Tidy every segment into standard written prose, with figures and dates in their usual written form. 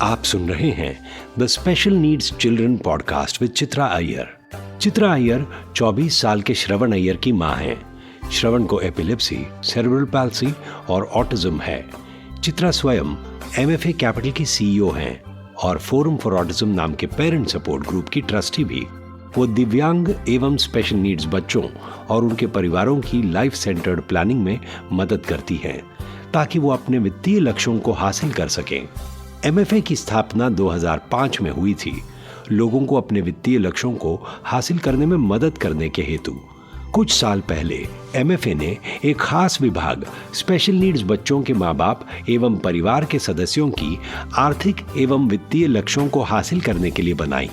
आप सुन रहे हैं the special needs children podcast with Chitra Iyer. Chitra Iyer 24 साल के श्रवण अय्यर की मां हैं। श्रवण को एपिलेप्सी, सेरेब्रल पैल्सी और ऑटिज्म है। चित्रा स्वयं MFA कैपिटल की CEO हैं और फोरम फॉर ऑटिज्म नाम के पेरेंट सपोर्ट ग्रुप की ट्रस्टी भी। वो दिव्यांग एवं स्पेशल नीड्स बच्चों और उनके परिवारों की लाइफ सेंटर्ड प्लानिंग में मदद करती हैं ताकि वो अपने वित्तीय लक्ष्यों को हासिल कर सकें। MFA की स्थापना 2005 में हुई थी, लोगों को अपने वित्तीय लक्ष्यों को हासिल करने में मदद करने के हेतु। कुछ साल पहले MFA ने एक खास विभाग स्पेशल नीड्स बच्चों के माँ बाप एवं परिवार के सदस्यों की आर्थिक एवं वित्तीय लक्ष्यों को हासिल करने के लिए बनाई।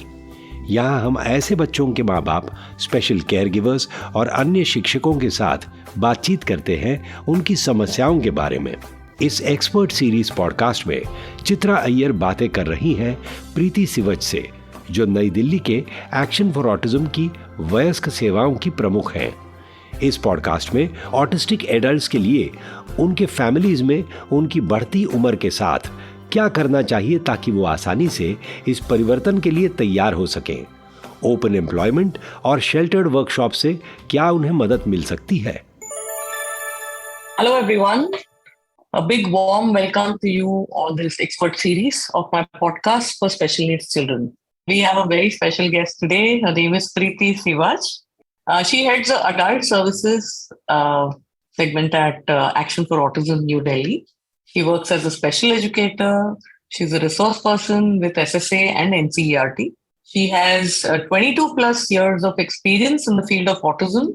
यहाँ हम ऐसे बच्चों के माँ बाप, स्पेशल केयर गिवर्स और अन्य शिक्षकों के साथ बातचीत करते हैं उनकी समस्याओं के बारे में। इस एक्सपर्ट सीरीज पॉडकास्ट में चित्रा अय्यर बातें कर रही हैं प्रीति सिवच से, जो नई दिल्ली के एक्शन फॉर ऑटिज्म की वयस्क सेवाओं की प्रमुख हैं। इस पॉडकास्ट में ऑटिस्टिक एडल्ट्स के लिए उनके फैमिलीज में उनकी बढ़ती उम्र के साथ क्या करना चाहिए ताकि वो आसानी से इस परिवर्तन के लिए तैयार हो सकें। ओपन एम्प्लॉयमेंट और शेल्टर्ड वर्कशॉप से क्या उन्हें मदद मिल सकती है। Hello everyone, a big warm welcome to you on this expert series of my podcast for special needs children. We have a very special guest today. Her name is Preeti Sivach. She heads the adult services segment at Action for Autism New Delhi. She works as a special educator. She's a resource person with SSA and NCERT. She has 22 plus years of experience in the field of autism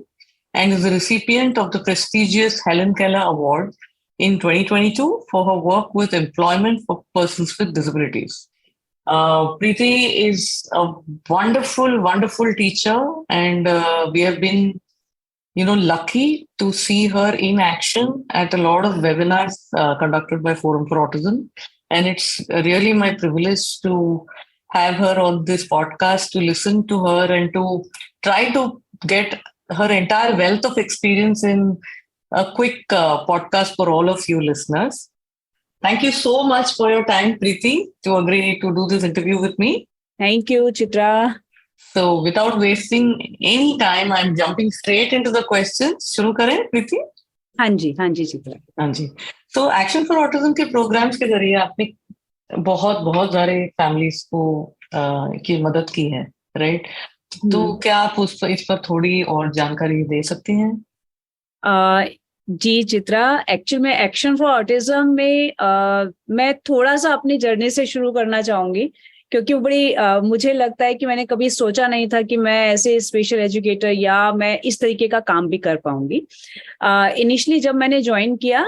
and is a recipient of the prestigious Helen Keller Award in 2022 for her work with employment for persons with disabilities. Preeti is a wonderful, wonderful teacher, and we have been lucky to see her in action at a lot of webinars conducted by Forum for Autism. And it's really my privilege to have her on this podcast, to listen to her and to try to get her entire wealth of experience in a quick podcast for all of you listeners. Thank you so much for your time, Preeti, to agree to do this interview with me. Thank you, Chitra. So without wasting any time, I'm jumping straight into the questions. शुरू करें, प्रीति? हाँ जी चित्रा। हाँ जी। So Action for Autism के programmes के जरिए आपने बहुत सारे फैमिलीज को की मदद की है, राइट? तो क्या आप इस पर थोड़ी और जानकारी दे सकती हैं? जी चित्रा, एक्चुअल में एक्शन फॉर ऑटिज्म में मैं थोड़ा सा अपनी जर्नी से शुरू करना चाहूंगी, क्योंकि बड़ी मुझे लगता है कि मैंने कभी सोचा नहीं था कि मैं ऐसे स्पेशल एजुकेटर या मैं इस तरीके का काम भी कर पाऊंगी। इनिशियली जब मैंने ज्वाइन किया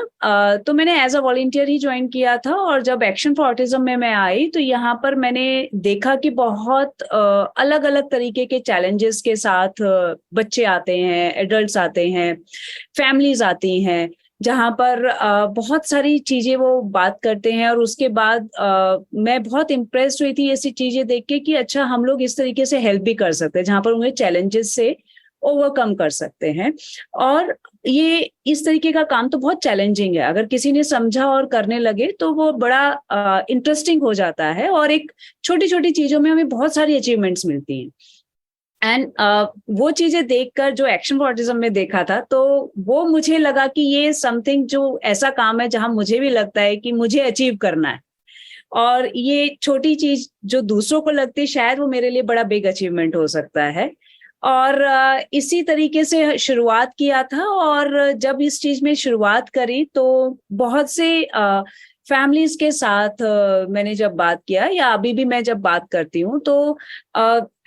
तो मैंने एज अ वॉलंटियर ही ज्वाइन किया था, और जब एक्शन फॉर ऑटिज्म में मैं आई तो यहाँ पर मैंने देखा कि बहुत अलग अलग तरीके के चैलेंजेस के साथ बच्चे आते हैं, एडल्ट्स आते हैं, फैमिलीज आती हैं, जहाँ पर बहुत सारी चीजें वो बात करते हैं। और उसके बाद मैं बहुत इम्प्रेस्ड हुई थी ऐसी चीजें देख के कि अच्छा, हम लोग इस तरीके से हेल्प भी कर सकते हैं, जहाँ पर उन्हें चैलेंजेस से ओवरकम कर सकते हैं। और ये इस तरीके का काम तो बहुत चैलेंजिंग है, अगर किसी ने समझा और करने लगे तो वो बड़ा इंटरेस्टिंग हो जाता है, और एक छोटी छोटी चीजों में हमें बहुत सारी अचीवमेंट्स मिलती हैं। एंड वो चीजें देखकर जो एक्शन फॉर ऑटिज्म में देखा था, तो वो मुझे लगा कि ये समथिंग जो ऐसा काम है जहां मुझे भी लगता है कि मुझे अचीव करना है, और ये छोटी चीज जो दूसरों को लगती है शायद वो मेरे लिए बड़ा बिग अचीवमेंट हो सकता है। और इसी तरीके से शुरुआत किया था, और जब इस चीज में शुरुआत करी तो बहुत से फैमिलीज के साथ मैंने जब बात किया, या अभी भी मैं जब बात करती हूँ, तो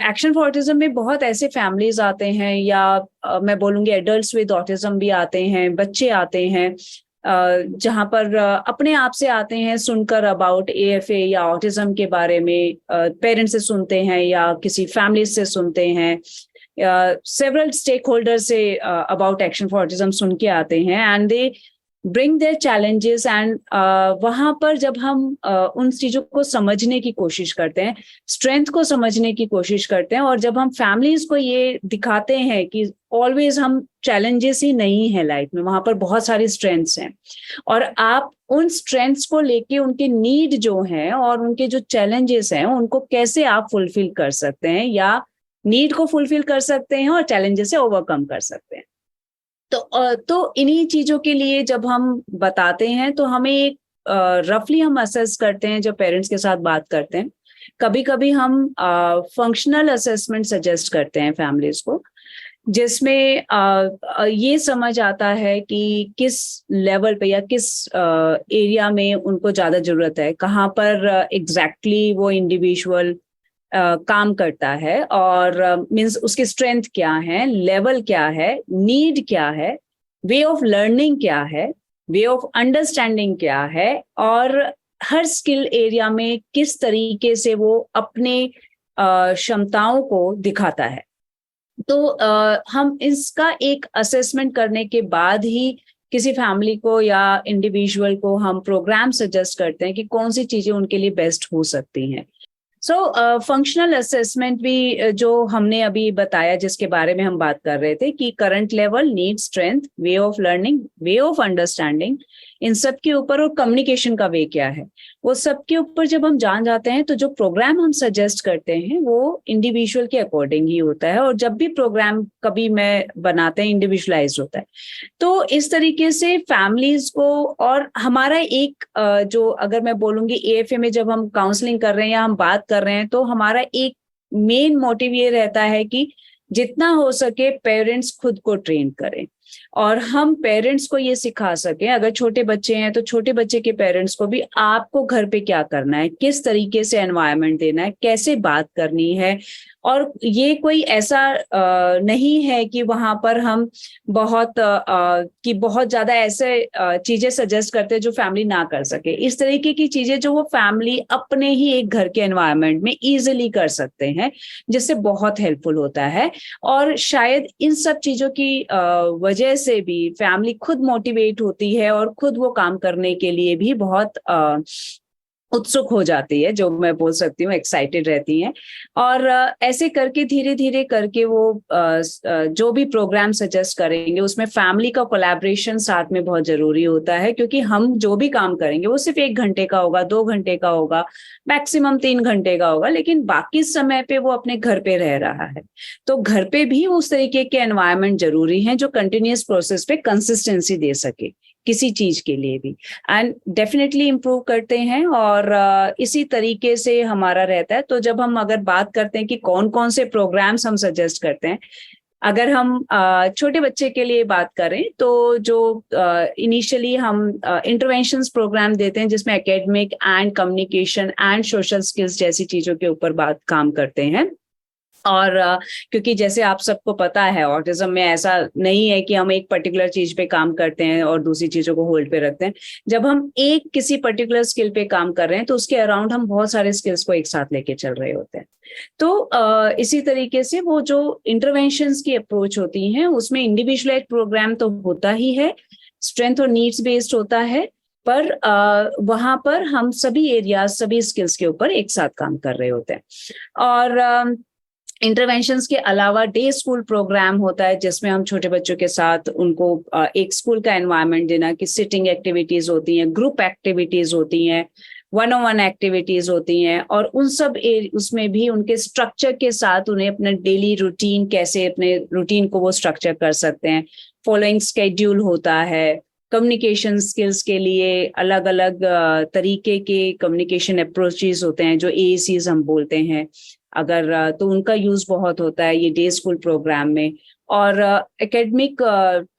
एक्शन फॉर ऑटिज्म में बहुत ऐसे फैमिलीज आते हैं, या मैं बोलूँगी एडल्ट्स विद ऑटिज्म भी आते हैं, बच्चे आते हैं जहाँ पर अपने आप से आते हैं सुनकर अबाउट AFA या ऑटिज्म के बारे में, पेरेंट्स से सुनते हैं या किसी फैमिली से सुनते हैं, सेवरल स्टेक होल्डर से अबाउट एक्शन फॉर ऑटिज्म सुन के आते हैं, and they bring their challenges and वहां पर जब हम उन चीजों को समझने की कोशिश करते हैं, स्ट्रेंथ को समझने की कोशिश करते हैं, और जब हम फैमिलीज को ये दिखाते हैं कि ऑलवेज हम चैलेंजेस ही नहीं है लाइफ में, वहां पर बहुत सारी स्ट्रेंथ्स हैं, और आप उन स्ट्रेंथ्स को लेके उनके नीड जो हैं और उनके जो चैलेंजेस हैं उनको कैसे आप फुलफिल कर सकते हैं, या नीड को फुलफिल कर सकते हैं और चैलेंजेस से ओवरकम कर सकते हैं। तो इन्हीं चीजों के लिए जब हम बताते हैं तो हमें एक रफली हम असेस करते हैं, जब पेरेंट्स के साथ बात करते हैं कभी कभी हम फंक्शनल असेसमेंट सजेस्ट करते हैं फैमिलीज को, जिसमें ये समझ आता है कि किस लेवल पे या किस एरिया में उनको ज्यादा जरूरत है, कहाँ पर एग्जैक्टली वो इंडिविजुअल काम करता है, और मीन्स उसकी स्ट्रेंथ क्या है, लेवल क्या है, नीड क्या है, वे ऑफ लर्निंग क्या है, वे ऑफ अंडरस्टैंडिंग क्या है, और हर स्किल एरिया में किस तरीके से वो अपने क्षमताओं को दिखाता है। तो हम इसका एक असेसमेंट करने के बाद ही किसी फैमिली को या इंडिविजुअल को हम प्रोग्राम सजेस्ट करते हैं कि कौन सी चीजें उनके लिए बेस्ट हो सकती हैं। फंक्शनल असेसमेंट भी जो हमने अभी बताया, जिसके बारे में हम बात कर रहे थे कि current level, need, strength, way of learning, way of understanding, इन सब के ऊपर, और कम्युनिकेशन का वे क्या है, वो सब के ऊपर जब हम जान जाते हैं तो जो प्रोग्राम हम सजेस्ट करते हैं वो इंडिविजुअल के अकॉर्डिंग ही होता है, और जब भी प्रोग्राम कभी मैं बनाते हैं इंडिविजुअलाइज होता है। तो इस तरीके से फैमिलीज को, और हमारा एक जो अगर मैं बोलूंगी AFA में जब हम काउंसलिंग कर रहे हैं या हम बात कर रहे हैं, तो हमारा एक मेन मोटिव ये रहता है कि जितना हो सके पेरेंट्स खुद को ट्रेन करें, और हम पेरेंट्स को ये सिखा सकें, अगर छोटे बच्चे हैं तो छोटे बच्चे के पेरेंट्स को भी आपको घर पे क्या करना है, किस तरीके से एनवायरनमेंट देना है, कैसे बात करनी है। और ये कोई ऐसा नहीं है कि वहां पर हम बहुत ज्यादा ऐसे चीजें सजेस्ट करते हैं जो फैमिली ना कर सके। इस तरीके की चीजें जो वो फैमिली अपने ही एक घर के एनवायरनमेंट में इजीली कर सकते हैं, जिससे बहुत हेल्पफुल होता है। और शायद इन सब चीजों की वजह से भी फैमिली खुद मोटिवेट होती है और खुद वो काम करने के लिए भी बहुत उत्सुक हो जाती है, जो मैं बोल सकती हूँ एक्साइटेड रहती हैं। और ऐसे करके धीरे धीरे करके वो जो भी प्रोग्राम सजेस्ट करेंगे उसमें फैमिली का कोलैबोरेशन साथ में बहुत जरूरी होता है, क्योंकि हम जो भी काम करेंगे वो सिर्फ 1 घंटे का होगा, 2 घंटे का होगा, मैक्सिमम 3 घंटे का होगा, लेकिन बाकी समय पे वो अपने घर पे रह रहा है। तो घर पे भी उस तरीके के एनवायरनमेंट जरूरी है जो कंटिन्यूअस प्रोसेस पे कंसिस्टेंसी दे सके किसी चीज के लिए भी, एंड डेफिनेटली इम्प्रूव करते हैं। और इसी तरीके से हमारा रहता है। तो जब हम अगर बात करते हैं कि कौन कौन से प्रोग्राम्स हम सजेस्ट करते हैं, अगर हम छोटे बच्चे के लिए बात करें तो जो इनिशियली हम इंटरवेंशंस प्रोग्राम देते हैं, जिसमें academic and communication and social skills जैसी चीजों के ऊपर काम करते हैं। और क्योंकि जैसे आप सबको पता है ऑटिज्म में ऐसा नहीं है कि हम एक पर्टिकुलर चीज पे काम करते हैं और दूसरी चीजों को होल्ड पे रखते हैं। जब हम एक किसी पर्टिकुलर स्किल पे काम कर रहे हैं तो उसके अराउंड हम बहुत सारे स्किल्स को एक साथ लेके चल रहे होते हैं। तो इसी तरीके से वो जो इंटरवेंशंस की अप्रोच होती हैं उसमें इंडिविजुअलाइज प्रोग्राम तो होता ही है, स्ट्रेंथ और नीड्स बेस्ड होता है, पर वहां पर हम सभी एरियाज, सभी स्किल्स के ऊपर एक साथ काम कर रहे होते हैं। और इंटरवेंशंस के अलावा डे स्कूल प्रोग्राम होता है, जिसमें हम छोटे बच्चों के साथ उनको एक स्कूल का एनवायरनमेंट देना, कि सिटिंग एक्टिविटीज होती हैं, ग्रुप एक्टिविटीज होती हैं, 1-on-1 एक्टिविटीज होती हैं, और उन सब उसमें भी उनके स्ट्रक्चर के साथ उन्हें अपना डेली रूटीन, कैसे अपने रूटीन को वो स्ट्रक्चर कर सकते हैं, फॉलोइंग स्केड्यूल होता है। कम्युनिकेशन स्किल्स के लिए अलग अलग तरीके के कम्युनिकेशन अप्रोचेस होते हैं जो AACs हम बोलते हैं, अगर तो उनका यूज बहुत होता है ये डे स्कूल प्रोग्राम में। और एकेडमिक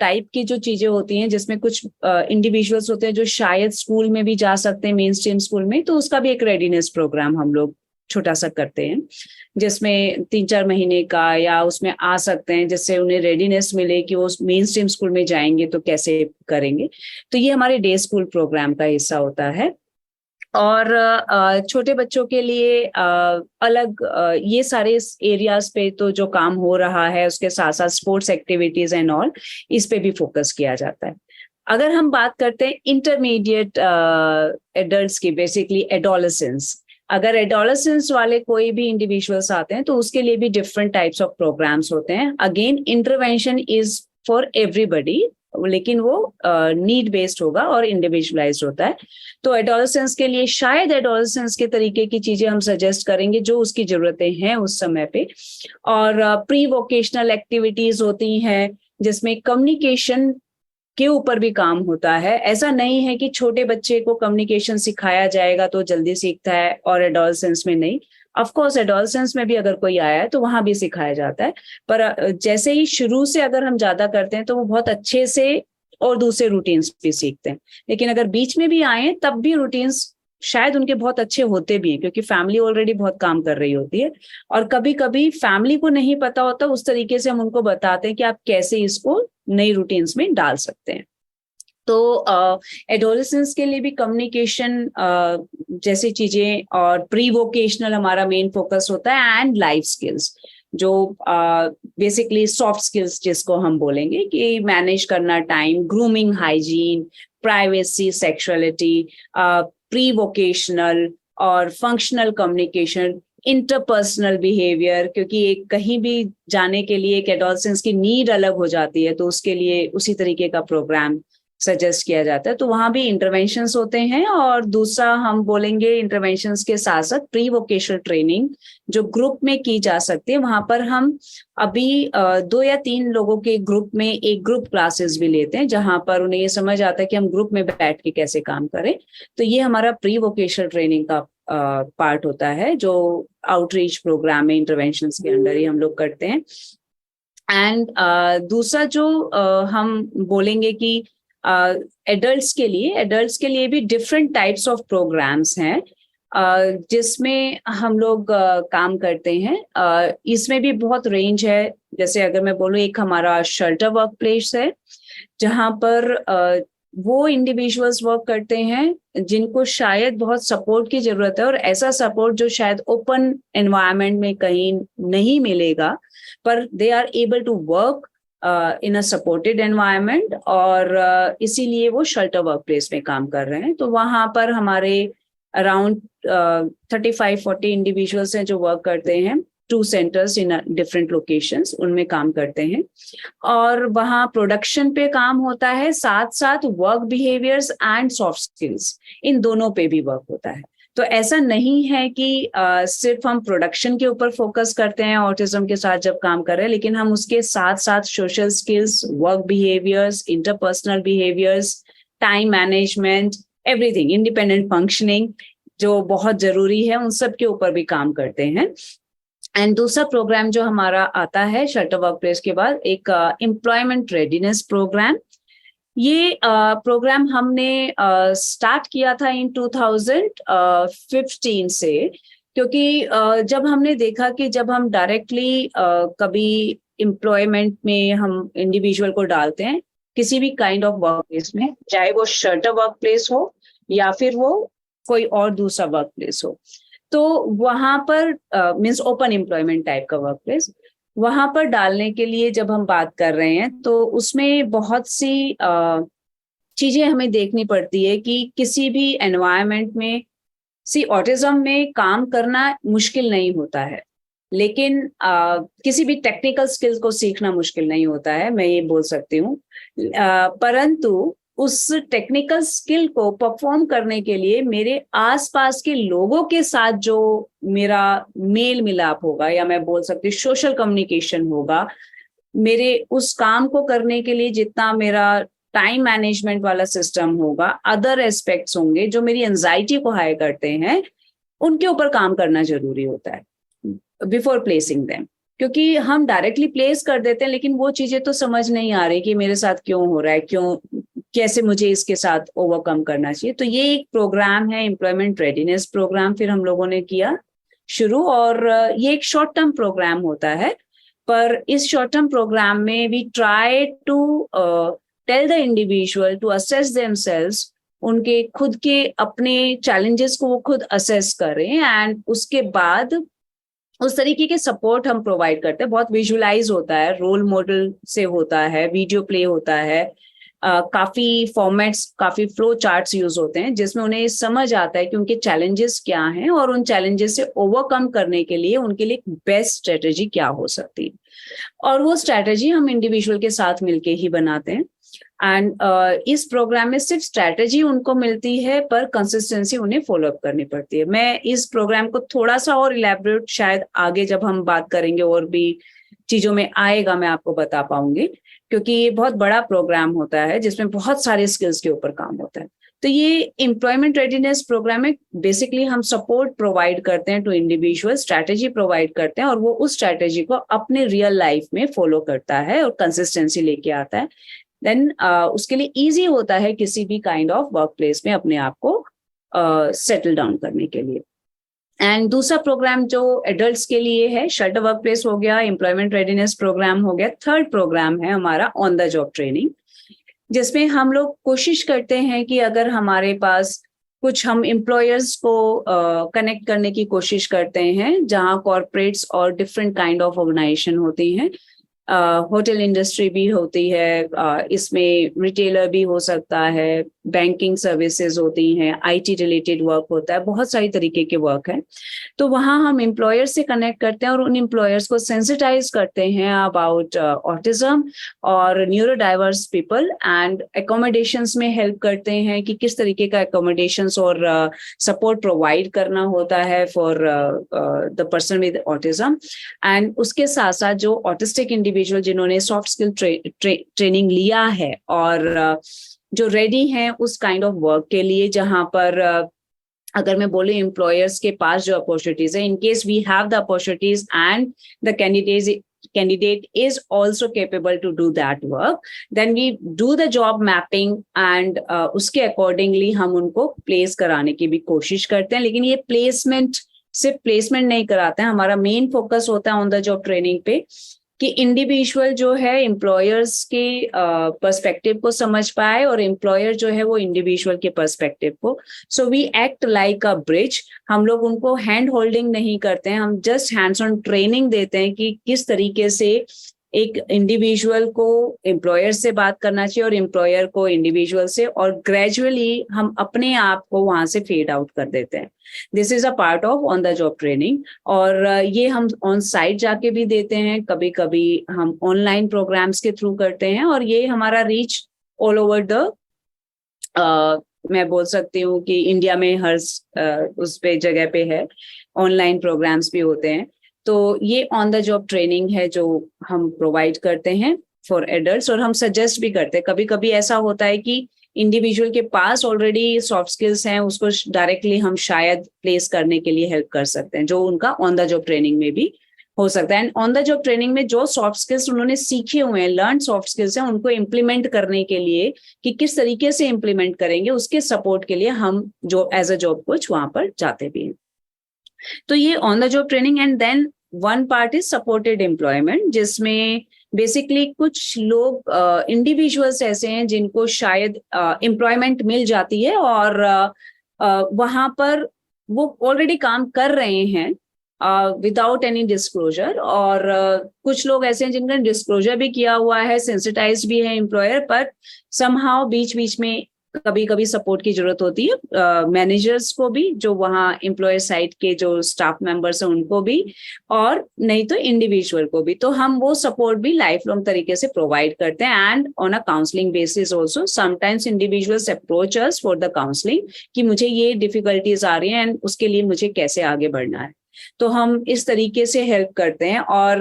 टाइप की जो चीजें होती हैं, जिसमें कुछ इंडिविजुअल्स होते हैं जो शायद स्कूल में भी जा सकते हैं, मेन स्ट्रीम स्कूल में, तो उसका भी एक रेडीनेस प्रोग्राम हम लोग छोटा सा करते हैं, जिसमें 3-4 महीने का या उसमें आ सकते हैं, जिससे उन्हें रेडीनेस मिले कि वो मेन स्ट्रीम स्कूल में जाएंगे तो कैसे करेंगे। तो ये हमारे डे स्कूल प्रोग्राम का हिस्सा होता है। और छोटे बच्चों के लिए अलग ये सारे एरियाज पे तो जो काम हो रहा है, उसके साथ साथ स्पोर्ट्स एक्टिविटीज एंड ऑल, इस पे भी फोकस किया जाता है। अगर हम बात करते हैं इंटरमीडिएट एडल्ट्स की, बेसिकली एडोलेसेंस, अगर एडोलेसेंस वाले कोई भी इंडिविजुअल्स आते हैं तो उसके लिए भी डिफरेंट टाइप्स ऑफ प्रोग्राम्स होते हैं. Again intervention is for everybody, लेकिन वो नीड बेस्ड होगा और इंडिविजुअलाइज्ड होता है. तो एडोलेसेंस के लिए शायद एडोलेसेंस के तरीके की चीजें हम सजेस्ट करेंगे जो उसकी जरूरतें हैं उस समय पे. और प्री वोकेशनल एक्टिविटीज होती हैं जिसमें कम्युनिकेशन के ऊपर भी काम होता है. ऐसा नहीं है कि छोटे बच्चे को कम्युनिकेशन सिखाया जाएगा तो जल्दी सीखता है और एडोलेसेंस में नहीं. ऑफ कोर्स एडोलेसेंस में भी अगर कोई आया है तो वहां भी सिखाया जाता है, पर जैसे ही शुरू से अगर हम ज्यादा करते हैं तो वो बहुत अच्छे से और दूसरे रूटीन्स भी सीखते हैं. लेकिन अगर बीच में भी आए तब भी रूटीन्स शायद उनके बहुत अच्छे होते भी हैं, क्योंकि फैमिली ऑलरेडी बहुत काम कर रही होती है. और कभी कभी फैमिली को नहीं पता होता, उस तरीके से हम उनको बताते हैं कि आप कैसे इसको नई रूटीन्स में डाल सकते हैं. तो एडोलेसेंस के लिए भी कम्युनिकेशन जैसी चीजें और प्री वोकेशनल हमारा मेन फोकस होता है, एंड लाइफ स्किल्स जो बेसिकली सॉफ्ट स्किल्स जिसको हम बोलेंगे कि मैनेज करना time, grooming, hygiene, privacy, sexuality, pre vocational और फंक्शनल कम्युनिकेशन, इंटरपर्सनल बिहेवियर, क्योंकि एक कहीं भी जाने के लिए एक एडोलेसेंस की नीड अलग हो जाती है तो उसके लिए उसी तरीके का प्रोग्राम सजेस्ट किया जाता है. तो वहां भी इंटरवेंशंस होते हैं. और दूसरा हम बोलेंगे इंटरवेंशंस के साथ साथ प्री वोकेशनल ट्रेनिंग जो ग्रुप में की जा सकती है. वहां पर हम अभी 2 या 3 लोगों के ग्रुप में एक ग्रुप क्लासेस भी लेते हैं जहां पर उन्हें ये समझ आता है कि हम ग्रुप में बैठ के कैसे काम करें. तो ये हमारा प्री वोकेशनल ट्रेनिंग का पार्ट होता है जो आउटरीच प्रोग्राम में इंटरवेंशंस के अंडर ही हम लोग करते हैं. एंड दूसरा जो हम बोलेंगे कि एडल्ट्स के लिए भी डिफरेंट टाइप्स ऑफ प्रोग्राम्स हैं जिसमें हम लोग काम करते हैं. इसमें भी बहुत रेंज है. जैसे अगर मैं बोलूँ, एक हमारा शेल्टर वर्क प्लेस है जहां पर वो इंडिविजुअल्स वर्क करते हैं जिनको शायद बहुत सपोर्ट की जरूरत है, और ऐसा सपोर्ट जो शायद ओपन एनवायरनमेंट में कहीं नहीं मिलेगा, पर they are able to work in a supported environment, और इसीलिए वो शेल्टर वर्क प्लेस में काम कर रहे हैं. तो वहां पर हमारे अराउंड 35-40 इंडिविजुअल्स हैं जो वर्क करते हैं. 2 सेंटर्स इन डिफरेंट लोकेशंस, उनमें काम करते हैं. और वहाँ प्रोडक्शन पे काम होता है, साथ साथ work behaviours and soft skills, इन दोनों पे भी वर्क होता है. तो ऐसा नहीं है कि सिर्फ हम प्रोडक्शन के ऊपर फोकस करते हैं ऑटिज्म के साथ जब काम कर रहे हैं, लेकिन हम उसके साथ साथ social skills, work behaviours, interpersonal behaviours, time management, everything, independent functioning जो बहुत जरूरी है, उन सब के ऊपर भी काम करते हैं. एंड दूसरा प्रोग्राम जो हमारा आता है शेल्टर वर्क प्लेस के बाद, एक एम्प्लॉयमेंट रेडीनेस प्रोग्राम. ये प्रोग्राम हमने स्टार्ट किया था इन 2015 से, क्योंकि जब हमने देखा कि जब हम डायरेक्टली कभी एम्प्लॉयमेंट में हम इंडिविजुअल को डालते हैं किसी भी काइंड ऑफ वर्क प्लेस में, चाहे वो शेल्टर वर्क प्लेस हो या फिर वो कोई और दूसरा वर्क प्लेस हो, तो वहां पर मीन्स ओपन एम्प्लॉयमेंट टाइप का वर्क प्लेस, वहां पर डालने के लिए जब हम बात कर रहे हैं तो उसमें बहुत सी चीजें हमें देखनी पड़ती है कि किसी भी एनवायरनमेंट में ऑटिज्म में काम करना मुश्किल नहीं होता है, लेकिन किसी भी टेक्निकल स्किल्स को सीखना मुश्किल नहीं होता है, मैं ये बोल सकती हूँ. परंतु उस टेक्निकल स्किल को परफॉर्म करने के लिए मेरे आसपास के लोगों के साथ जो मेरा मेल मिलाप होगा, या मैं बोल सकती हूँ सोशल कम्युनिकेशन होगा, मेरे उस काम को करने के लिए जितना मेरा टाइम मैनेजमेंट वाला सिस्टम होगा, अदर एस्पेक्ट्स होंगे जो मेरी एंजाइटी को हाई करते हैं, उनके ऊपर काम करना जरूरी होता है बिफोर प्लेसिंग देम. क्योंकि हम डायरेक्टली प्लेस कर देते हैं लेकिन वो चीजें तो समझ नहीं आ रही कि मेरे साथ क्यों हो रहा है, कैसे मुझे इसके साथ ओवरकम करना चाहिए. तो ये एक प्रोग्राम है, एम्प्लॉयमेंट रेडीनेस प्रोग्राम, फिर हम लोगों ने किया शुरू, और ये एक शॉर्ट टर्म प्रोग्राम होता है. पर इस शॉर्ट टर्म प्रोग्राम में we try to tell the individual to assess themselves, उनके खुद के अपने चैलेंजेस को वो खुद असेस करें, एंड उसके बाद उस तरीके के सपोर्ट हम प्रोवाइड करते हैं. बहुत विजुअलाइज होता है, रोल मॉडल से होता है, वीडियो प्ले होता है, काफी फॉर्मेट्स, काफी फ्लो चार्ट्स यूज होते हैं जिसमें उन्हें समझ आता है कि उनके चैलेंजेस क्या हैं और उन चैलेंजेस से ओवरकम करने के लिए उनके लिए बेस्ट स्ट्रेटेजी क्या हो सकती है, और वो स्ट्रेटेजी हम इंडिविजुअल के साथ मिलके ही बनाते हैं। एंड इस प्रोग्राम में सिर्फ स्ट्रैटेजी उनको मिलती है पर कंसिस्टेंसी उन्हें फॉलो अप करनी पड़ती है। मैं इस प्रोग्राम को थोड़ा सा और इलेबोरेट शायद आगे जब हम बात करेंगे और भी चीजों में आएगा मैं आपको बता पाऊंगी, क्योंकि ये बहुत बड़ा प्रोग्राम होता है जिसमें बहुत सारे स्किल्स के ऊपर काम होता है। तो ये एम्प्लॉयमेंट रेडीनेस प्रोग्राम में बेसिकली हम सपोर्ट प्रोवाइड करते हैं टू इंडिविजुअल, स्ट्रैटेजी प्रोवाइड करते हैं और वो उस स्ट्रैटेजी को अपने रियल लाइफ में फॉलो करता है और कंसिस्टेंसी लेके आता है। देन उसके लिए इजी होता है किसी भी काइंड ऑफ वर्क प्लेस में अपने आप को सेटल डाउन करने के लिए। एंड दूसरा प्रोग्राम जो एडल्ट्स के लिए है, शेल्टर वर्क प्लेस हो गया, एम्प्लॉयमेंट रेडीनेस प्रोग्राम हो गया। थर्ड प्रोग्राम है हमारा ऑन द जॉब ट्रेनिंग, जिसमें हम लोग कोशिश करते हैं कि अगर हमारे पास कुछ, हम एम्प्लॉयर्स को कनेक्ट करने की कोशिश करते हैं जहां कॉर्पोरेट्स और डिफरेंट काइंड ऑफ ऑर्गेनाइजेशन होती हैं। होटल इंडस्ट्री भी होती है, इसमें रिटेलर भी हो सकता है, बैंकिंग सर्विसेज होती हैं, आईटी रिलेटेड वर्क होता है, बहुत सारी तरीके के वर्क है। तो वहाँ हम एम्प्लॉयर से कनेक्ट करते हैं और उन एम्प्लॉयर्स को सेंसिटाइज करते हैं अबाउट ऑटिज्म और neuro diverse people, and accommodations में हेल्प करते हैं कि किस तरीके का एकोमोडेशंस और सपोर्ट प्रोवाइड करना होता है for the person with autism. And उसके साथ साथ जो ऑटिस्टिक इंडिविजुअल जिन्होंने सॉफ्ट स्किल ट्रेनिंग लिया है और जो रेडी हैं उस काइंड ऑफ वर्क के लिए, जहां पर अगर मैं बोलूं एम्प्लॉयर्स के पास जो अपॉर्चुनिटीज है, in case we have the opportunities and the candidate is also capable to do that work, then we do the job mapping and उसके accordingly हम उनको place कराने की भी कोशिश करते हैं। लेकिन ये placement सिर्फ प्लेसमेंट नहीं कराते हैं, हमारा मेन फोकस होता है ऑन द जॉब ट्रेनिंग पे कि इंडिविजुअल जो है एम्प्लॉयर्स के पर्सपेक्टिव को समझ पाए और एम्प्लॉयर जो है वो इंडिविजुअल के पर्सपेक्टिव को। So we act like a bridge. हम लोग उनको हैंड होल्डिंग नहीं करते हैं, हम जस्ट हैंड्स ऑन ट्रेनिंग देते हैं कि किस तरीके से एक इंडिविजुअल को एम्प्लॉयर से बात करना चाहिए और एम्प्लॉयर को इंडिविजुअल से, और ग्रेजुअली हम अपने आप को वहां से फेड आउट कर देते हैं। This is a part of on the job training, और ये हम ऑन साइट जाके भी देते हैं, कभी कभी हम ऑनलाइन प्रोग्राम्स के थ्रू करते हैं, और ये हमारा रीच ऑल ओवर द मैं बोल सकती हूँ कि इंडिया में हर उस पे जगह पे है, ऑनलाइन प्रोग्राम्स भी होते हैं। तो ये ऑन द जॉब ट्रेनिंग है जो हम प्रोवाइड करते हैं फॉर एडल्ट्स, और हम सजेस्ट भी करते हैं। कभी कभी ऐसा होता है कि इंडिविजुअल के पास ऑलरेडी सॉफ्ट स्किल्स हैं, उसको डायरेक्टली हम शायद प्लेस करने के लिए हेल्प कर सकते हैं, जो उनका ऑन द जॉब ट्रेनिंग में भी हो सकता है। And on the job training में जो सॉफ्ट स्किल्स उन्होंने सीखे हुए हैं, लर्न सॉफ्ट स्किल्स हैं, उनको इम्प्लीमेंट करने के लिए कि किस तरीके से इम्प्लीमेंट करेंगे, उसके सपोर्ट के लिए हम जो एज अ जॉब कोच वहां पर जाते भी हैं। तो ये on the job training. And then one part is supported employment, जिसमें बेसिकली कुछ लोग इंडिविजुअल्स ऐसे हैं जिनको शायद एम्प्लॉयमेंट मिल जाती है और वहां पर वो ऑलरेडी काम कर रहे हैं विदाउट एनी डिस्क्लोजर, और कुछ लोग ऐसे हैं जिनका डिस्क्लोजर भी किया हुआ है, सेंसिटाइज भी है एम्प्लॉयर, पर समहाउ बीच बीच में कभी कभी सपोर्ट की जरूरत होती है मैनेजर्स को भी, जो वहाँ एम्प्लॉयर साइड के जो स्टाफ मेंबर्स हैं उनको भी, और नहीं तो इंडिविजुअल को भी। तो हम वो सपोर्ट भी लाइफ लॉन्ग तरीके से प्रोवाइड करते हैं, and on a counselling basis also. Sometimes individuals approach us for the counselling कि मुझे ये डिफिकल्टीज आ रही हैं एंड उसके लिए मुझे कैसे आगे बढ़ना है। तो हम इस तरीके से हेल्प करते हैं। और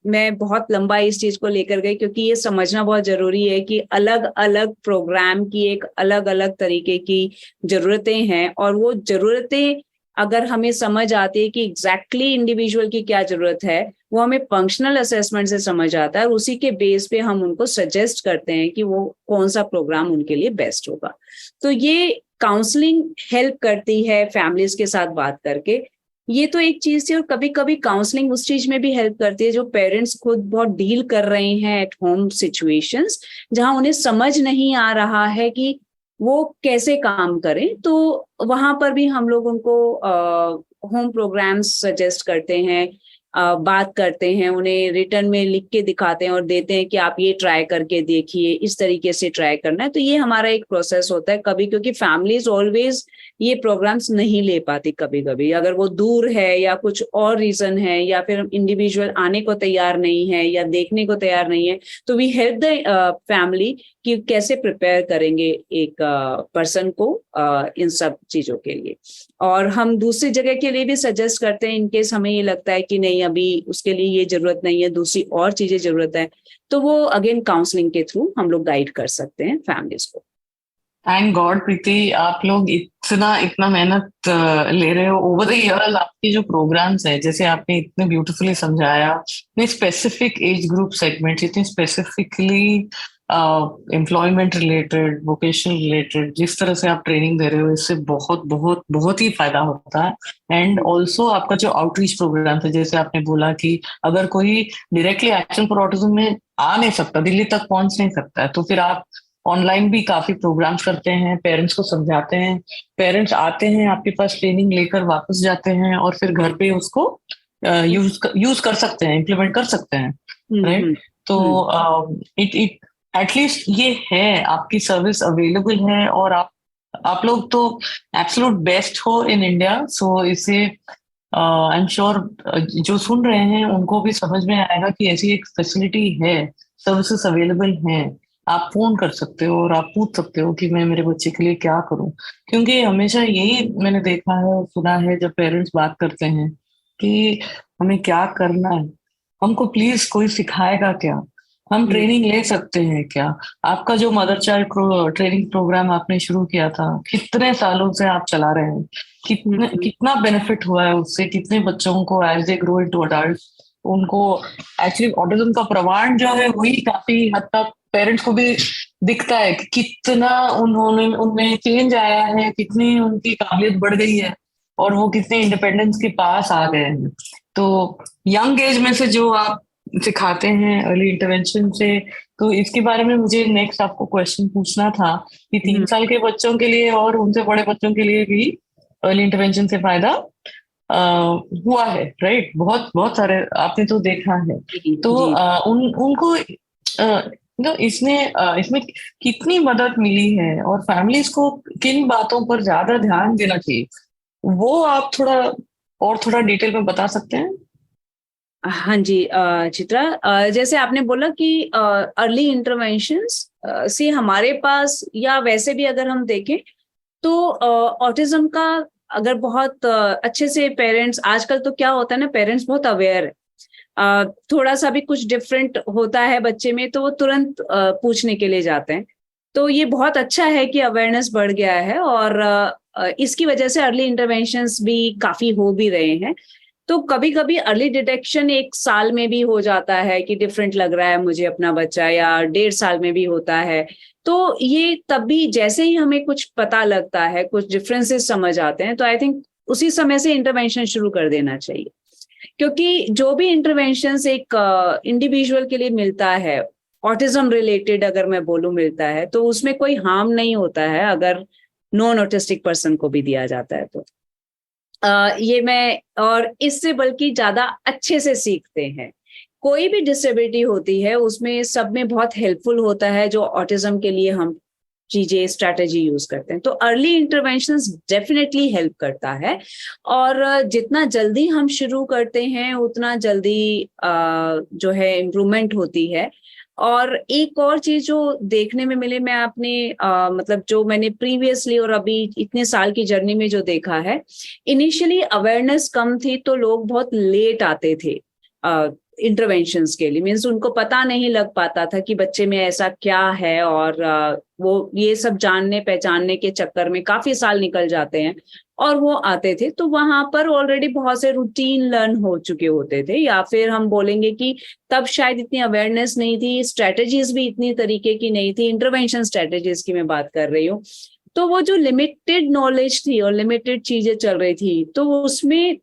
मैं बहुत लंबा इस चीज को लेकर गई क्योंकि ये समझना बहुत जरूरी है कि अलग अलग प्रोग्राम की एक अलग अलग तरीके की जरूरतें हैं, और वो जरूरतें अगर हमें समझ आती है कि एग्जैक्टली इंडिविजुअल की क्या जरूरत है, वो हमें फंक्शनल असेसमेंट से समझ आता है, और उसी के बेस पे हम उनको सजेस्ट करते हैं कि वो कौन सा प्रोग्राम उनके लिए बेस्ट होगा। तो ये काउंसलिंग हेल्प करती है फैमिलीज के साथ बात करके, ये तो एक चीज थी। और कभी कभी काउंसलिंग उस चीज में भी हेल्प करती है जो पेरेंट्स खुद बहुत डील कर रहे हैं एट होम सिचुएशंस, जहां उन्हें समझ नहीं आ रहा है कि वो कैसे काम करें। तो वहां पर भी हम लोग उनको होम प्रोग्राम्स सजेस्ट करते हैं बात करते हैं, उन्हें रिटर्न में लिख के दिखाते हैं और देते हैं कि आप ये ट्राई करके देखिए, इस तरीके से ट्राई करना है। तो ये हमारा एक प्रोसेस होता है कभी, क्योंकि फैमिलीज ऑलवेज ये प्रोग्राम्स नहीं ले पाती। कभी कभी अगर वो दूर है या कुछ और रीजन है या फिर इंडिविजुअल आने को तैयार नहीं है या देखने को तैयार नहीं है, तो वी हेल्प द फैमिली कि कैसे प्रिपेयर करेंगे एक पर्सन को इन सब चीजों के लिए। और हम दूसरी जगह के लिए भी सजेस्ट करते हैं इनकेस हमें ये लगता है कि नहीं अभी उसके लिए ये जरूरत नहीं है, दूसरी और चीजें जरूरत है, तो वो अगेन काउंसलिंग के थ्रू हम लोग गाइड कर सकते हैं फैमिलीज को। थैंक गॉड प्रीति, आप लोग इतना इतना मेहनत ले रहे हो ओवर द इयर्स। आपके जो प्रोग्राम्स है, जैसे आपने इतने ब्यूटीफुली समझाया, इतने स्पेसिफिक एज ग्रुप सेगमेंट, इतने specifically employment related, vocational related, जिस तरह से आप ट्रेनिंग दे रहे हो, इससे बहुत बहुत बहुत ही फायदा होता है। एंड ऑल्सो आपका जो आउटरीच प्रोग्राम है, जैसे आपने बोला कि अगर कोई डायरेक्टली एक्शन फॉर ऑटिज्म में आ नहीं सकता, दिल्ली तक पहुंच नहीं सकता है, तो फिर आप ऑनलाइन भी काफी प्रोग्राम्स करते हैं, पेरेंट्स को समझाते हैं, पेरेंट्स आते हैं आपके पास, ट्रेनिंग लेकर वापस जाते हैं और फिर घर पे उसको यूज कर सकते हैं, इम्प्लीमेंट कर सकते हैं, राइट? तो इट एटलीस्ट ये है, आपकी सर्विस अवेलेबल है और आप लोग तो एब्सोल्यूट बेस्ट हो इन इंडिया। सो इसे आई एम श्योर जो सुन रहे हैं उनको भी समझ में आएगा कि ऐसी एक फैसिलिटी है, सर्विसेज अवेलेबल हैं। आप फोन कर सकते हो और आप पूछ सकते हो कि मैं मेरे बच्चे के लिए क्या करूं। क्योंकि हमेशा यही मैंने देखा है, सुना है, जब पेरेंट्स बात करते हैं कि हमें क्या करना है, हमको प्लीज कोई सिखाएगा क्या, हम ट्रेनिंग ले सकते हैं क्या? आपका जो मदर चाइल्ड ट्रेनिंग प्रोग्राम आपने शुरू किया था, कितने सालों से आप चला रहे हैं, कितना बेनिफिट हुआ है उससे, कितने बच्चों को as they grow into adult उनको एक्चुअली ऑटिज्म का प्रमाण जो है वही काफी हद तक पेरेंट्स को भी दिखता है कि कितना उन्होंने उनमें चेंज आया है, कितनी उनकी काबिलियत बढ़ गई है और वो कितने इंडिपेंडेंस के पास आ गए हैं। तो यंग एज में से जो आप सिखाते हैं अर्ली इंटरवेंशन से, तो इसके बारे में मुझे नेक्स्ट आपको क्वेश्चन पूछना था कि 3 साल के बच्चों के लिए और उनसे बड़े बच्चों के लिए भी अर्ली इंटरवेंशन से फायदा हुआ है, राइट? बहुत बहुत सारे आपने तो देखा है। तो उनको इसमें कितनी मदद मिली है और फैमिलीज को किन बातों पर ज्यादा ध्यान देना चाहिए, वो आप थोड़ा डिटेल में बता सकते हैं? हाँ जी चित्रा, जैसे आपने बोला कि अर्ली इंटरवेंशंस से हमारे पास या वैसे भी अगर हम देखें तो ऑटिज्म का अगर बहुत अच्छे से पेरेंट्स, आजकल तो क्या होता है ना, पेरेंट्स बहुत अवेयर है, थोड़ा सा भी कुछ डिफरेंट होता है बच्चे में तो वो तुरंत पूछने के लिए जाते हैं। तो ये बहुत अच्छा है कि अवेयरनेस बढ़ गया है और इसकी वजह से अर्ली इंटरवेंशंस भी काफी हो भी रहे हैं। तो कभी कभी अर्ली डिटेक्शन 1 साल में भी हो जाता है कि डिफरेंट लग रहा है मुझे अपना बच्चा, या 1.5 साल में भी होता है। तो ये तब भी जैसे ही हमें कुछ पता लगता है, कुछ डिफरेंसेस समझ आते हैं, तो आई थिंक उसी समय से इंटरवेंशन शुरू कर देना चाहिए। क्योंकि जो भी इंटरवेंशंस एक इंडिविजुअल के लिए मिलता है, ऑटिज्म रिलेटेड अगर मैं बोलूं मिलता है, तो उसमें कोई हार्म नहीं होता है अगर नॉन ऑटिस्टिक पर्सन को भी दिया जाता है तो ये मैं, और इससे बल्कि ज्यादा अच्छे से सीखते हैं। कोई भी डिसेबिलिटी होती है उसमें सब में बहुत हेल्पफुल होता है जो ऑटिज्म के लिए हम चीजें स्ट्रैटेजी यूज करते हैं। तो अर्ली इंटरवेंशंस डेफिनेटली हेल्प करता है और जितना जल्दी हम शुरू करते हैं उतना जल्दी जो है इम्प्रूवमेंट होती है। और एक और चीज जो देखने में मिले, मैं अपने मतलब जो मैंने प्रीवियसली और अभी इतने साल की जर्नी में जो देखा है, इनिशियली अवेयरनेस कम थी तो लोग बहुत लेट आते थे इंटरवेंशंस के लिए, मीन्स उनको पता नहीं लग पाता था कि बच्चे में ऐसा क्या है, और वो ये सब जानने पहचानने के चक्कर में काफी साल निकल जाते हैं और वो आते थे तो वहां पर ऑलरेडी बहुत से रूटीन लर्न हो चुके होते थे, या फिर हम बोलेंगे कि तब शायद इतनी अवेयरनेस नहीं थी, स्ट्रेटेजीज भी इतनी तरीके की नहीं थी, इंटरवेंशन स्ट्रेटेजीज की मैं बात कर रही हूँ। तो वो जो लिमिटेड नॉलेज थी और लिमिटेड चीजें चल रही थी, तो उसमें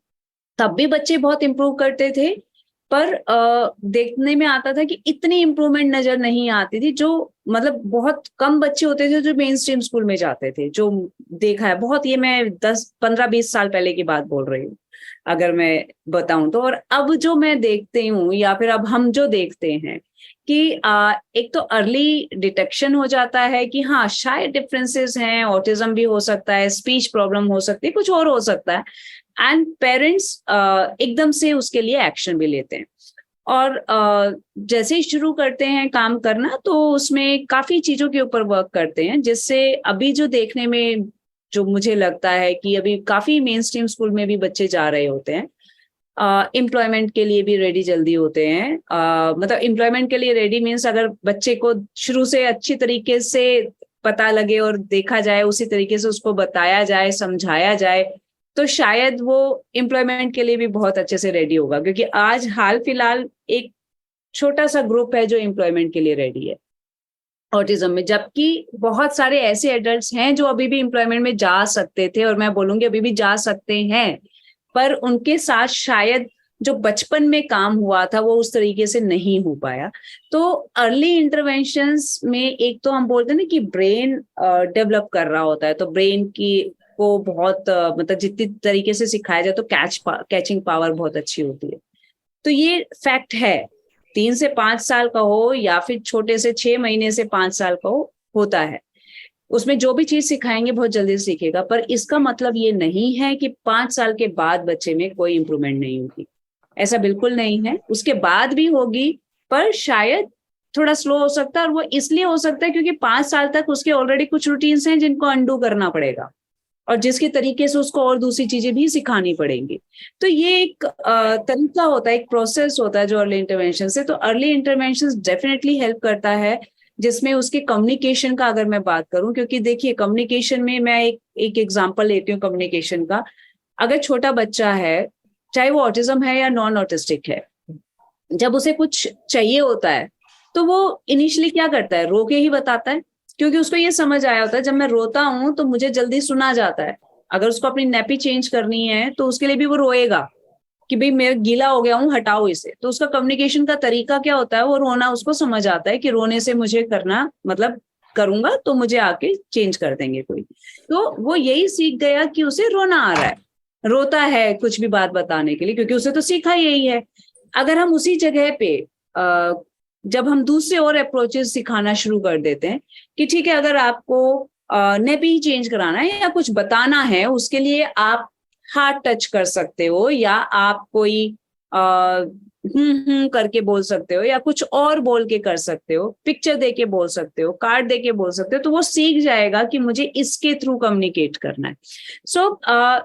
तब भी बच्चे बहुत इम्प्रूव करते थे पर देखने में आता था कि इतनी इम्प्रूवमेंट नजर नहीं आती थी। जो मतलब बहुत कम बच्चे होते थे जो मेन स्ट्रीम स्कूल में जाते थे, जो देखा है बहुत, ये मैं 10-15-20 साल पहले की बात बोल रही हूँ अगर मैं बताऊं तो। और अब जो मैं देखती हूँ या फिर अब हम जो देखते हैं कि एक तो अर्ली डिटेक्शन हो जाता है कि हाँ शायद डिफरेंसेस हैं, ऑटिज्म भी हो सकता है, स्पीच प्रॉब्लम हो सकती है, कुछ और हो सकता है, एंड पेरेंट्स एकदम से उसके लिए एक्शन भी लेते हैं। और जैसे ही शुरू करते हैं काम करना तो उसमें काफी चीजों के ऊपर वर्क करते हैं, जिससे अभी जो देखने में जो मुझे लगता है कि अभी काफी मेन स्ट्रीम स्कूल में भी बच्चे जा रहे होते हैं, एम्प्लॉयमेंट के लिए भी रेडी जल्दी होते हैं। मतलब एम्प्लॉयमेंट के लिए रेडी मीन्स अगर बच्चे को शुरू से अच्छी तरीके से पता लगे और देखा जाए, उसी तरीके से उसको बताया जाए, समझाया जाए, तो शायद वो एम्प्लॉयमेंट के लिए भी बहुत अच्छे से रेडी होगा। क्योंकि आज हाल फिलहाल एक छोटा सा ग्रुप है जो एम्प्लॉयमेंट के लिए रेडी है ऑटिज्म में, जबकि बहुत सारे ऐसे एडल्ट्स हैं जो अभी भी एम्प्लॉयमेंट में जा सकते थे, और मैं बोलूंगी अभी भी जा सकते हैं, पर उनके साथ शायद जो बचपन में काम हुआ था वो उस तरीके से नहीं हो पाया। तो अर्ली इंटरवेंशंस में एक तो हम बोलते हैं ना कि ब्रेन डेवलप कर रहा होता है, तो ब्रेन की को बहुत मतलब जितनी तरीके से सिखाया जाए तो कैचिंग पावर बहुत अच्छी होती है। तो ये फैक्ट है, 3 से 5 साल का हो या फिर छोटे से 6 महीने से 5 साल का हो, होता है। उसमें जो भी चीज सिखाएंगे बहुत जल्दी सीखेगा, पर इसका मतलब ये नहीं है कि 5 साल के बाद बच्चे में कोई इंप्रूवमेंट नहीं होगी। ऐसा बिल्कुल नहीं है, उसके बाद भी होगी, पर शायद थोड़ा स्लो हो सकता है। और वो इसलिए हो सकता है क्योंकि 5 साल तक उसके ऑलरेडी कुछ रूटीन्स हैं जिनको अंडू करना पड़ेगा, और जिसके तरीके से उसको और दूसरी चीजें भी सिखानी पड़ेंगी। तो ये एक तरीका होता है, एक प्रोसेस होता है जो अर्ली इंटरवेंशन से। तो अर्ली इंटरवेंशन डेफिनेटली हेल्प करता है, जिसमें उसके कम्युनिकेशन का अगर मैं बात करूं, क्योंकि देखिए कम्युनिकेशन में मैं एक एग्जांपल लेती हूँ कम्युनिकेशन का। अगर छोटा बच्चा है, चाहे वो ऑटिज्म है या नॉन ऑटिस्टिक है, जब उसे कुछ चाहिए होता है तो वो इनिशियली क्या करता है, रो के ही बताता है, क्योंकि उसको ये समझ आया होता है जब मैं रोता हूं तो मुझे जल्दी सुना जाता है। अगर उसको अपनी नैपी चेंज करनी है तो उसके लिए भी वो रोएगा कि भाई मैं गीला हो गया हूँ, हटाओ इसे। तो उसका कम्युनिकेशन का तरीका क्या होता है, वो रोना उसको समझ आता है कि रोने से मुझे करना मतलब करूंगा तो मुझे आके चेंज कर देंगे कोई। तो वो यही सीख गया कि उसे रोना आ रहा है, रोता है कुछ भी बात बताने के लिए, क्योंकि उसे तो सीखा यही है। अगर हम उसी जगह पे जब हम दूसरे और अप्रोचेस सिखाना शुरू कर देते हैं कि ठीक है, अगर आपको नेपी चेंज कराना है या कुछ बताना है, उसके लिए आप हाथ टच कर सकते हो, या आप कोई करके बोल सकते हो, या कुछ और बोल के कर सकते हो, पिक्चर दे के बोल सकते हो, कार्ड दे के बोल सकते हो, तो वो सीख जाएगा कि मुझे इसके थ्रू कम्युनिकेट करना है। सो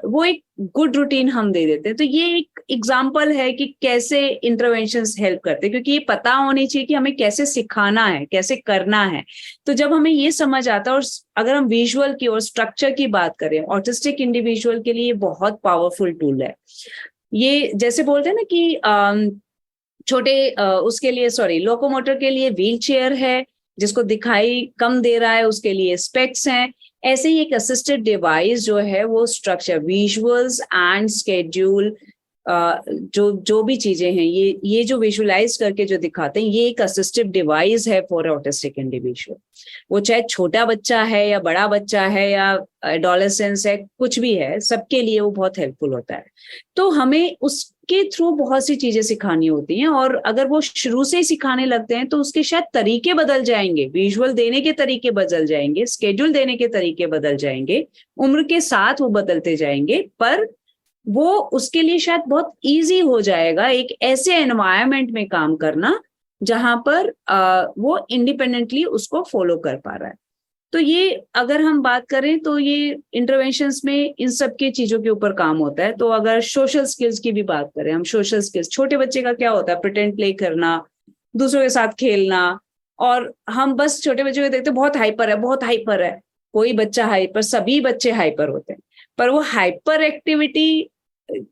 वो एक गुड रूटीन हम दे देते हैं। तो ये एक एग्जाम्पल है कि कैसे इंटरवेंशंस हेल्प करते हैं, क्योंकि ये पता होनी चाहिए कि हमें कैसे सिखाना है, कैसे करना है। तो जब हमें ये समझ आता है, और अगर हम विजुअल की और स्ट्रक्चर की बात करें, ऑटिस्टिक इंडिविजुअल के लिए बहुत पावरफुल टूल है ये। जैसे बोलते हैं ना कि छोटे उसके लिए लोकोमोटर के लिए व्हील चेयर है, जिसको दिखाई कम दे रहा है उसके लिए स्पेक्स हैं। ऐसे ही एक असिस्टेड डिवाइस जो है वो स्ट्रक्चर, विजुअल्स एंड स्केड्यूल, जो भी चीजें हैं, ये जो विजुअलाइज करके जो दिखाते हैं, ये एक असिस्टिव डिवाइस है फॉर ऑटिस्टिक इंडिविजुअल। वो चाहे छोटा बच्चा है या बड़ा बच्चा है या एडोलेसेंस है, कुछ भी है, सबके लिए वो बहुत हेल्पफुल होता है। तो हमें उसके थ्रू बहुत सी चीजें सिखानी होती हैं, और अगर वो शुरू से ही सिखाने लगते हैं तो उसके शायद तरीके बदल जाएंगे, विजुअल देने के तरीके बदल जाएंगे, स्केड्यूल देने के तरीके बदल जाएंगे, उम्र के साथ वो बदलते जाएंगे, पर वो उसके लिए शायद बहुत इजी हो जाएगा एक ऐसे एनवायरनमेंट में काम करना जहां पर वो इंडिपेंडेंटली उसको फॉलो कर पा रहा है। तो ये अगर हम बात करें तो ये इंटरवेंशंस में इन सब की चीजों के ऊपर काम होता है। तो अगर सोशल स्किल्स की भी बात करें हम, सोशल स्किल्स छोटे बच्चे का क्या होता है, प्रिटेंड प्ले करना, दूसरों के साथ खेलना। और हम बस छोटे बच्चे को देखते बहुत हाइपर है, बहुत हाइपर है। कोई बच्चा हाइपर, सभी बच्चे हाइपर होते हैं, पर वो हाइपर एक्टिविटी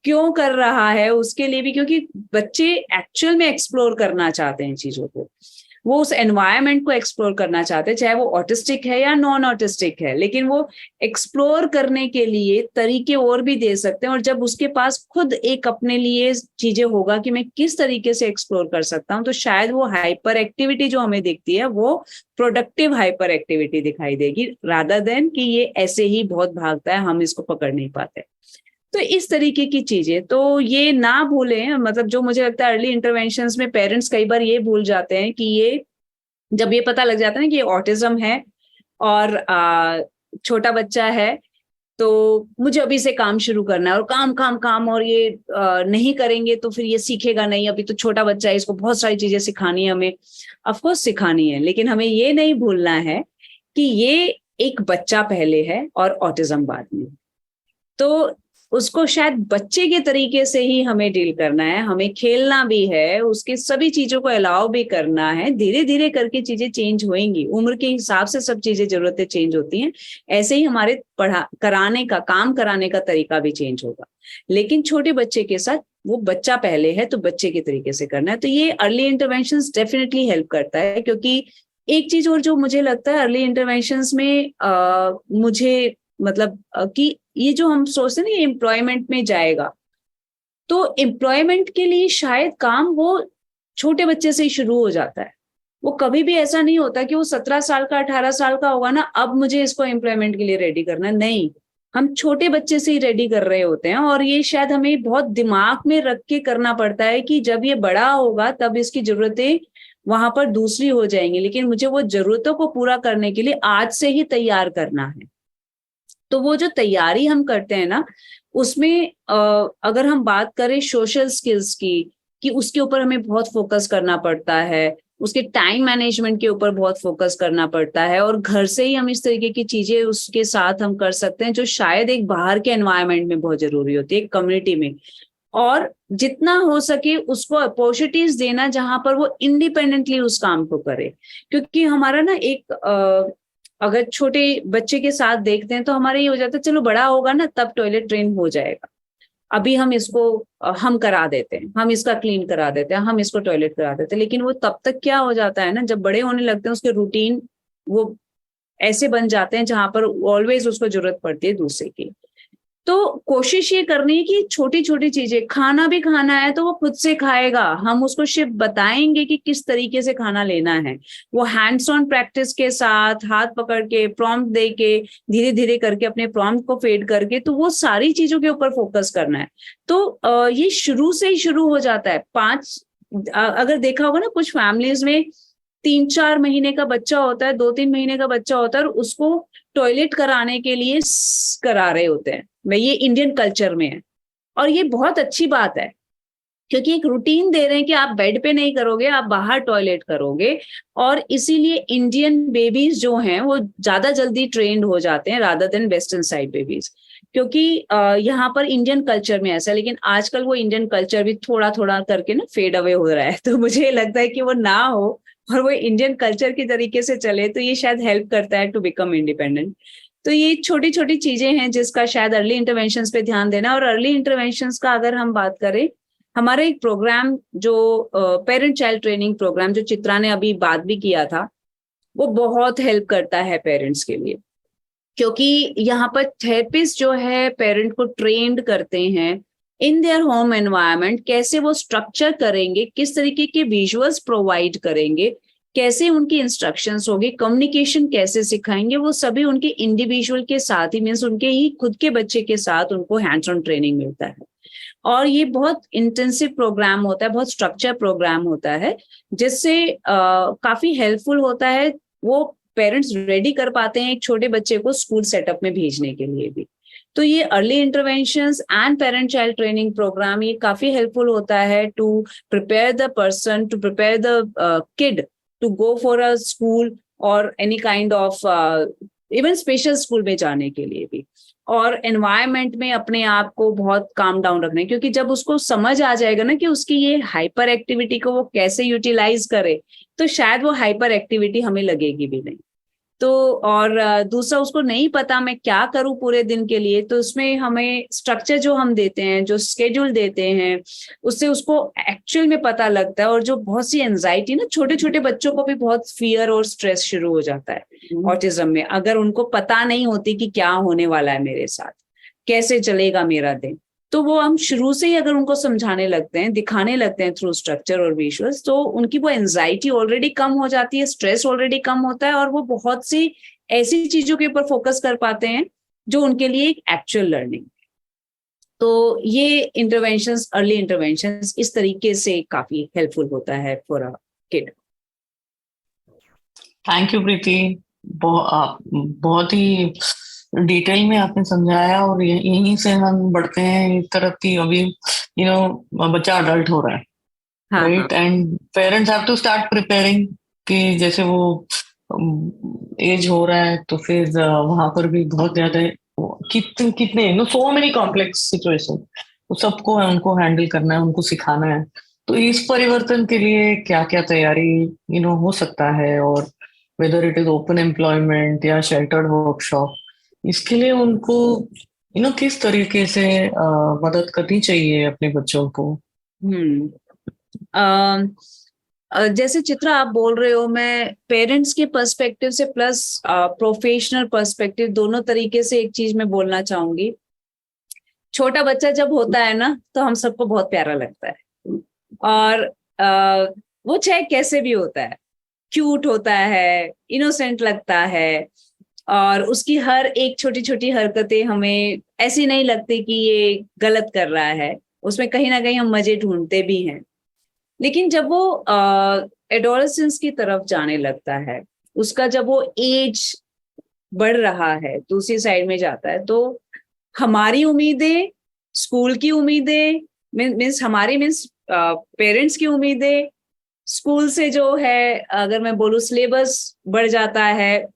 क्यों कर रहा है उसके लिए भी, क्योंकि बच्चे एक्चुअल में एक्सप्लोर करना चाहते हैं चीजों को। वो उस एनवायरनमेंट को एक्सप्लोर करना चाहते हैं, चाहे वो ऑटिस्टिक है या नॉन ऑटिस्टिक है, लेकिन वो एक्सप्लोर करने के लिए तरीके और भी दे सकते हैं। और जब उसके पास खुद एक अपने लिए चीजें होगा कि मैं किस तरीके से एक्सप्लोर कर सकता हूँ, तो शायद वो हाइपर एक्टिविटी जो हमें दिखती है वो प्रोडक्टिव हाइपर एक्टिविटी दिखाई देगी, रादर देन कि ये ऐसे ही बहुत भागता है, हम इसको पकड़ नहीं पाते। तो इस तरीके की चीजें तो ये ना भूलें। मतलब जो मुझे लगता है अर्ली इंटरवेंशंस में पेरेंट्स कई बार ये भूल जाते हैं कि ये जब ये पता लग जाता है ना कि ये ऑटिज्म है और छोटा बच्चा है, तो मुझे अभी से काम शुरू करना है, और काम काम काम, और ये नहीं करेंगे तो फिर ये सीखेगा नहीं, अभी तो छोटा बच्चा है, इसको बहुत सारी चीजें सिखानी है हमें। ऑफकोर्स सिखानी है, लेकिन हमें ये नहीं भूलना है कि ये एक बच्चा पहले है और ऑटिज्म बाद में। तो उसको शायद बच्चे के तरीके से ही हमें डील करना है, हमें खेलना भी है, उसके सभी चीजों को अलाउ भी करना है। धीरे धीरे करके चीजें चेंज होंगी, उम्र के हिसाब से सब चीजें, जरूरतें चेंज होती हैं। ऐसे ही हमारे काम कराने का तरीका भी चेंज होगा। लेकिन छोटे बच्चे के साथ वो बच्चा पहले है तो बच्चे के तरीके से करना है। तो ये अर्ली इंटरवेंशंस डेफिनेटली हेल्प करता है, क्योंकि एक चीज और जो मुझे लगता है अर्ली इंटरवेंशंस में मुझे मतलब कि ये जो हम सोचते हैं ना ये एम्प्लॉयमेंट में जाएगा, तो एम्प्लॉयमेंट के लिए शायद काम वो छोटे बच्चे से ही शुरू हो जाता है। वो कभी भी ऐसा नहीं होता कि वो 17 साल का 18 साल का होगा ना, अब मुझे इसको एम्प्लॉयमेंट के लिए रेडी करना है। नहीं, हम छोटे बच्चे से ही रेडी कर रहे होते हैं। और ये शायद हमें बहुत दिमाग में रख के करना पड़ता है कि जब ये बड़ा होगा तब इसकी जरूरतें वहां पर दूसरी हो जाएंगी, लेकिन मुझे वो जरूरतों को पूरा करने के लिए आज से ही तैयार करना है। तो वो जो तैयारी हम करते हैं ना, उसमें अगर हम बात करें सोशल स्किल्स की, कि उसके ऊपर हमें बहुत फोकस करना पड़ता है, उसके टाइम मैनेजमेंट के ऊपर बहुत फोकस करना पड़ता है, और घर से ही हम इस तरीके की चीजें उसके साथ हम कर सकते हैं जो शायद एक बाहर के एनवायरनमेंट में बहुत जरूरी होती है, एक कम्युनिटी में। और जितना हो सके उसको अपॉर्चुनिटीज देना जहां पर वो इंडिपेंडेंटली उस काम को करे। क्योंकि हमारा ना एक अगर छोटे बच्चे के साथ देखते हैं तो हमारा ये हो जाता है चलो बड़ा होगा ना तब टॉयलेट ट्रेन हो जाएगा, अभी हम इसको हम करा देते हैं, हम इसका क्लीन करा देते हैं, हम इसको टॉयलेट करा देते हैं। लेकिन वो तब तक क्या हो जाता है ना, जब बड़े होने लगते हैं उसके रूटीन वो ऐसे बन जाते हैं जहां पर ऑलवेज उसको जरूरत पड़ती है दूसरे की। तो कोशिश ये करनी है कि छोटी छोटी चीजें, खाना भी खाना है तो वो खुद से खाएगा, हम उसको सिर्फ बताएंगे कि किस तरीके से खाना लेना है। वो हैंड्स ऑन प्रैक्टिस के साथ, हाथ पकड़ के, प्रॉम्प्ट दे के, धीरे धीरे करके अपने प्रॉम्प्ट को फेड करके, तो वो सारी चीजों के ऊपर फोकस करना है। तो ये शुरू से ही शुरू हो जाता है। अगर देखा होगा ना, कुछ फैमिलीज में 3-4 महीने का बच्चा होता है, 2-3 महीने का बच्चा होता है, और उसको टॉयलेट कराने के लिए करा रहे होते हैं। ये इंडियन कल्चर में है, और ये बहुत अच्छी बात है, क्योंकि एक रूटीन दे रहे हैं कि आप बेड पे नहीं करोगे, आप बाहर टॉयलेट करोगे। और इसीलिए इंडियन बेबीज जो हैं वो ज्यादा जल्दी ट्रेंड हो जाते हैं rather than western side babies, क्योंकि यहाँ पर इंडियन कल्चर में ऐसा है। लेकिन आजकल वो इंडियन कल्चर भी थोड़ा थोड़ा करके ना फेड अवे हो रहा है, तो मुझे लगता है कि वो ना हो और वो इंडियन कल्चर की तरीके से चले, तो ये शायद हेल्प करता है टू बिकम इंडिपेंडेंट। तो ये छोटी छोटी चीजें हैं जिसका शायद अर्ली इंटरवेंशंस पे ध्यान देना। और अर्ली इंटरवेंशंस का अगर हम बात करें, हमारा एक प्रोग्राम जो पेरेंट चाइल्ड ट्रेनिंग प्रोग्राम जो चित्रा ने अभी बात भी किया था, वो बहुत हेल्प करता है पेरेंट्स के लिए। क्योंकि यहाँ पर थेरेपिस्ट जो है पेरेंट को ट्रेंड करते हैं इन देयर होम एनवायरनमेंट, कैसे वो स्ट्रक्चर करेंगे, किस तरीके के विजुअल्स प्रोवाइड करेंगे, कैसे उनकी इंस्ट्रक्शंस होगी, कम्युनिकेशन कैसे सिखाएंगे, वो सभी उनके इंडिविजुअल के साथ ही, मीन्स उनके ही खुद के बच्चे के साथ उनको हैंड्स ऑन ट्रेनिंग मिलता है। और ये बहुत इंटेंसिव प्रोग्राम होता है, बहुत स्ट्रक्चर प्रोग्राम होता है, जिससे काफी हेल्पफुल होता है। वो पेरेंट्स रेडी कर पाते हैं एक छोटे बच्चे को स्कूल सेटअप में भेजने के लिए भी। तो ये early interventions and parent child training programme ये काफी हेल्पफुल होता है to prepare the person, to prepare the kid to go for a school और any kind of even special school में जाने के लिए भी। और एनवायरनमेंट में अपने आप को बहुत काम डाउन रखना है, क्योंकि जब उसको समझ आ जाएगा ना कि उसकी ये हाइपर एक्टिविटी को वो कैसे यूटिलाइज करे, तो शायद वो हाइपर एक्टिविटी हमें लगेगी भी नहीं। तो और दूसरा उसको नहीं पता मैं क्या करूं पूरे दिन के लिए, तो उसमें हमें स्ट्रक्चर जो हम देते हैं, जो स्केड्यूल देते हैं, उससे उसको एक्चुअल में पता लगता है। और जो बहुत सी एंजाइटी ना, छोटे छोटे बच्चों को भी बहुत फियर और स्ट्रेस शुरू हो जाता है ऑटिज्म में, अगर उनको पता नहीं होती कि क्या होने वाला है मेरे साथ, कैसे चलेगा मेरा दिन। तो वो हम शुरू से ही अगर उनको समझाने लगते हैं, दिखाने लगते हैं थ्रू स्ट्रक्चर और विजुअल्स, तो उनकी वो एंजाइटी ऑलरेडी कम हो जाती है, स्ट्रेस ऑलरेडी कम होता है, और वो बहुत सी ऐसी चीजों के ऊपर फोकस कर पाते हैं जो उनके लिए एक एक्चुअल लर्निंग। तो ये इंटरवेंशंस, अर्ली इंटरवेंशंस इस तरीके से काफी हेल्पफुल होता है for a kid. Thank you Preeti, बहुत ही डिटेल में आपने समझाया, और यहीं से हम बढ़ते हैं इस तरफ की अभी बच्चा अडल्ट हो रहा है, right, and parents have to start preparing कि जैसे वो एज हो रहा है, तो फिर वहां पर भी बहुत ज्यादा कितने सो मेनी कॉम्प्लेक्स सिचुएशन, तो सबको है उनको हैंडल करना है, उनको सिखाना है। तो इस परिवर्तन के लिए क्या क्या तैयारी हो सकता है, और whether it is open employment या शेल्टर्ड वर्कशॉप, इसके लिए उनको किस तरीके से मदद करनी चाहिए अपने बच्चों को। जैसे चित्रा आप बोल रहे हो, मैं पेरेंट्स के पर्सपेक्टिव से प्लस प्रोफेशनल पर्सपेक्टिव, दोनों तरीके से एक चीज मैं बोलना चाहूंगी। छोटा बच्चा जब होता है ना, तो हम सबको बहुत प्यारा लगता है, और वो चाहे कैसे भी होता है, क्यूट होता है, इनोसेंट लगता है, और उसकी हर एक छोटी छोटी हरकतें हमें ऐसी नहीं लगती कि ये गलत कर रहा है, उसमें कहीं ना कहीं हम मजे ढूंढते भी हैं। लेकिन जब वो एडोलेसेंस की तरफ जाने लगता है, उसका जब वो एज बढ़ रहा है, दूसरी साइड में जाता है, तो हमारी उम्मीदें, स्कूल की उम्मीदें, मीन्स पेरेंट्स की उम्मीदें, स्कूल से जो है अगर मैं बोलूँ सिलेबस बढ़ जाता है,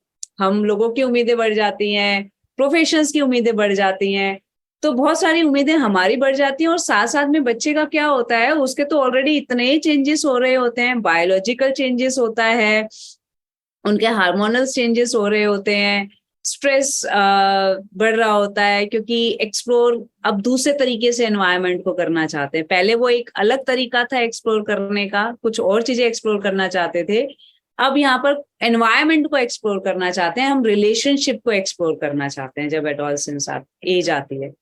हम लोगों की उम्मीदें बढ़ जाती हैं, प्रोफेशंस की उम्मीदें बढ़ जाती हैं, तो बहुत सारी उम्मीदें हमारी बढ़ जाती हैं। और साथ साथ में बच्चे का क्या होता है, उसके तो ऑलरेडी इतने चेंजेस हो रहे होते हैं, बायोलॉजिकल चेंजेस होता है, उनके हार्मोनल चेंजेस हो रहे होते हैं, स्ट्रेस बढ़ रहा होता है, क्योंकि एक्सप्लोर अब दूसरे तरीके से एनवायरनमेंट को करना चाहते हैं। पहले वो एक अलग तरीका था एक्सप्लोर करने का, कुछ और चीजें एक्सप्लोर करना चाहते थे, अब यहाँ पर एनवायरनमेंट को एक्सप्लोर करना चाहते हैं, हम रिलेशनशिप को एक्सप्लोर करना चाहते हैं जब एडोलेसेंस एज आती है।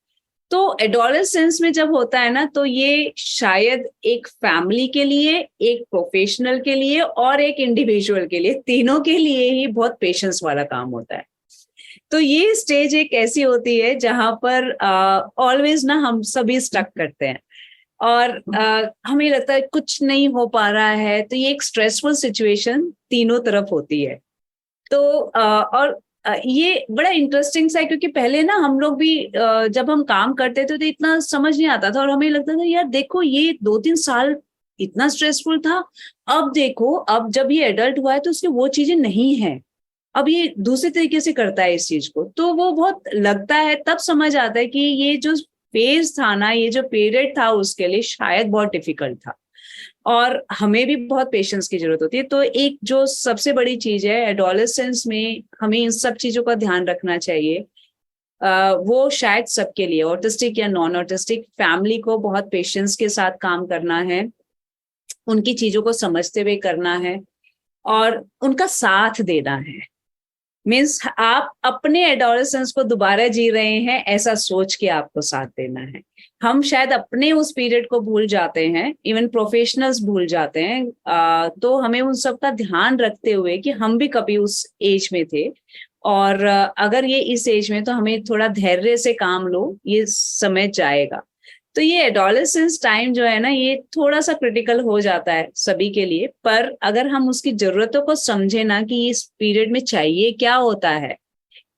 तो एडोलेसेंस में जब होता है ना, तो ये शायद एक फैमिली के लिए, एक प्रोफेशनल के लिए और एक इंडिविजुअल के लिए, तीनों के लिए ही बहुत पेशेंस वाला काम होता है। तो ये स्टेज एक ऐसी होती है जहां पर ऑलवेज ना हम सभी स्टक करते हैं, और हमें लगता है कुछ नहीं हो पा रहा है, तो ये एक स्ट्रेसफुल सिचुएशन तीनों तरफ होती है। तो और ये बड़ा इंटरेस्टिंग सा है, क्योंकि पहले ना हम लोग भी जब हम काम करते थे तो इतना समझ नहीं आता था, और हमें लगता था यार देखो ये 2-3 साल इतना स्ट्रेसफुल था, अब देखो अब जब ये एडल्ट हुआ है तो उसकी वो चीजें नहीं है, अब ये दूसरे तरीके से करता है इस चीज को। तो वो बहुत लगता है, तब समझ आता है कि ये जो फेज था ना, ये जो पीरियड था, उसके लिए शायद बहुत डिफिकल्ट था, और हमें भी बहुत पेशेंस की जरूरत होती है। तो एक जो सबसे बड़ी चीज है एडोलेसेंस में, हमें इन सब चीजों का ध्यान रखना चाहिए। वो शायद सबके लिए, ऑटिस्टिक या नॉन ऑटिस्टिक, फैमिली को बहुत पेशेंस के साथ काम करना है, उनकी चीजों को समझते हुए करना है, और उनका साथ देना है। मीन्स आप अपने एडोलेसेंस को दोबारा जी रहे हैं ऐसा सोच के आपको साथ देना है। हम शायद अपने उस पीरियड को भूल जाते हैं, इवन प्रोफेशनल्स भूल जाते हैं, तो हमें उन सब का ध्यान रखते हुए कि हम भी कभी उस एज में थे, और अगर ये इस एज में, तो हमें थोड़ा धैर्य से काम लो, ये समय जाएगा। तो ये एडोलेसेंस टाइम जो है ना, ये थोड़ा सा क्रिटिकल हो जाता है सभी के लिए, पर अगर हम उसकी जरूरतों को समझे ना कि इस पीरियड में चाहिए क्या होता है,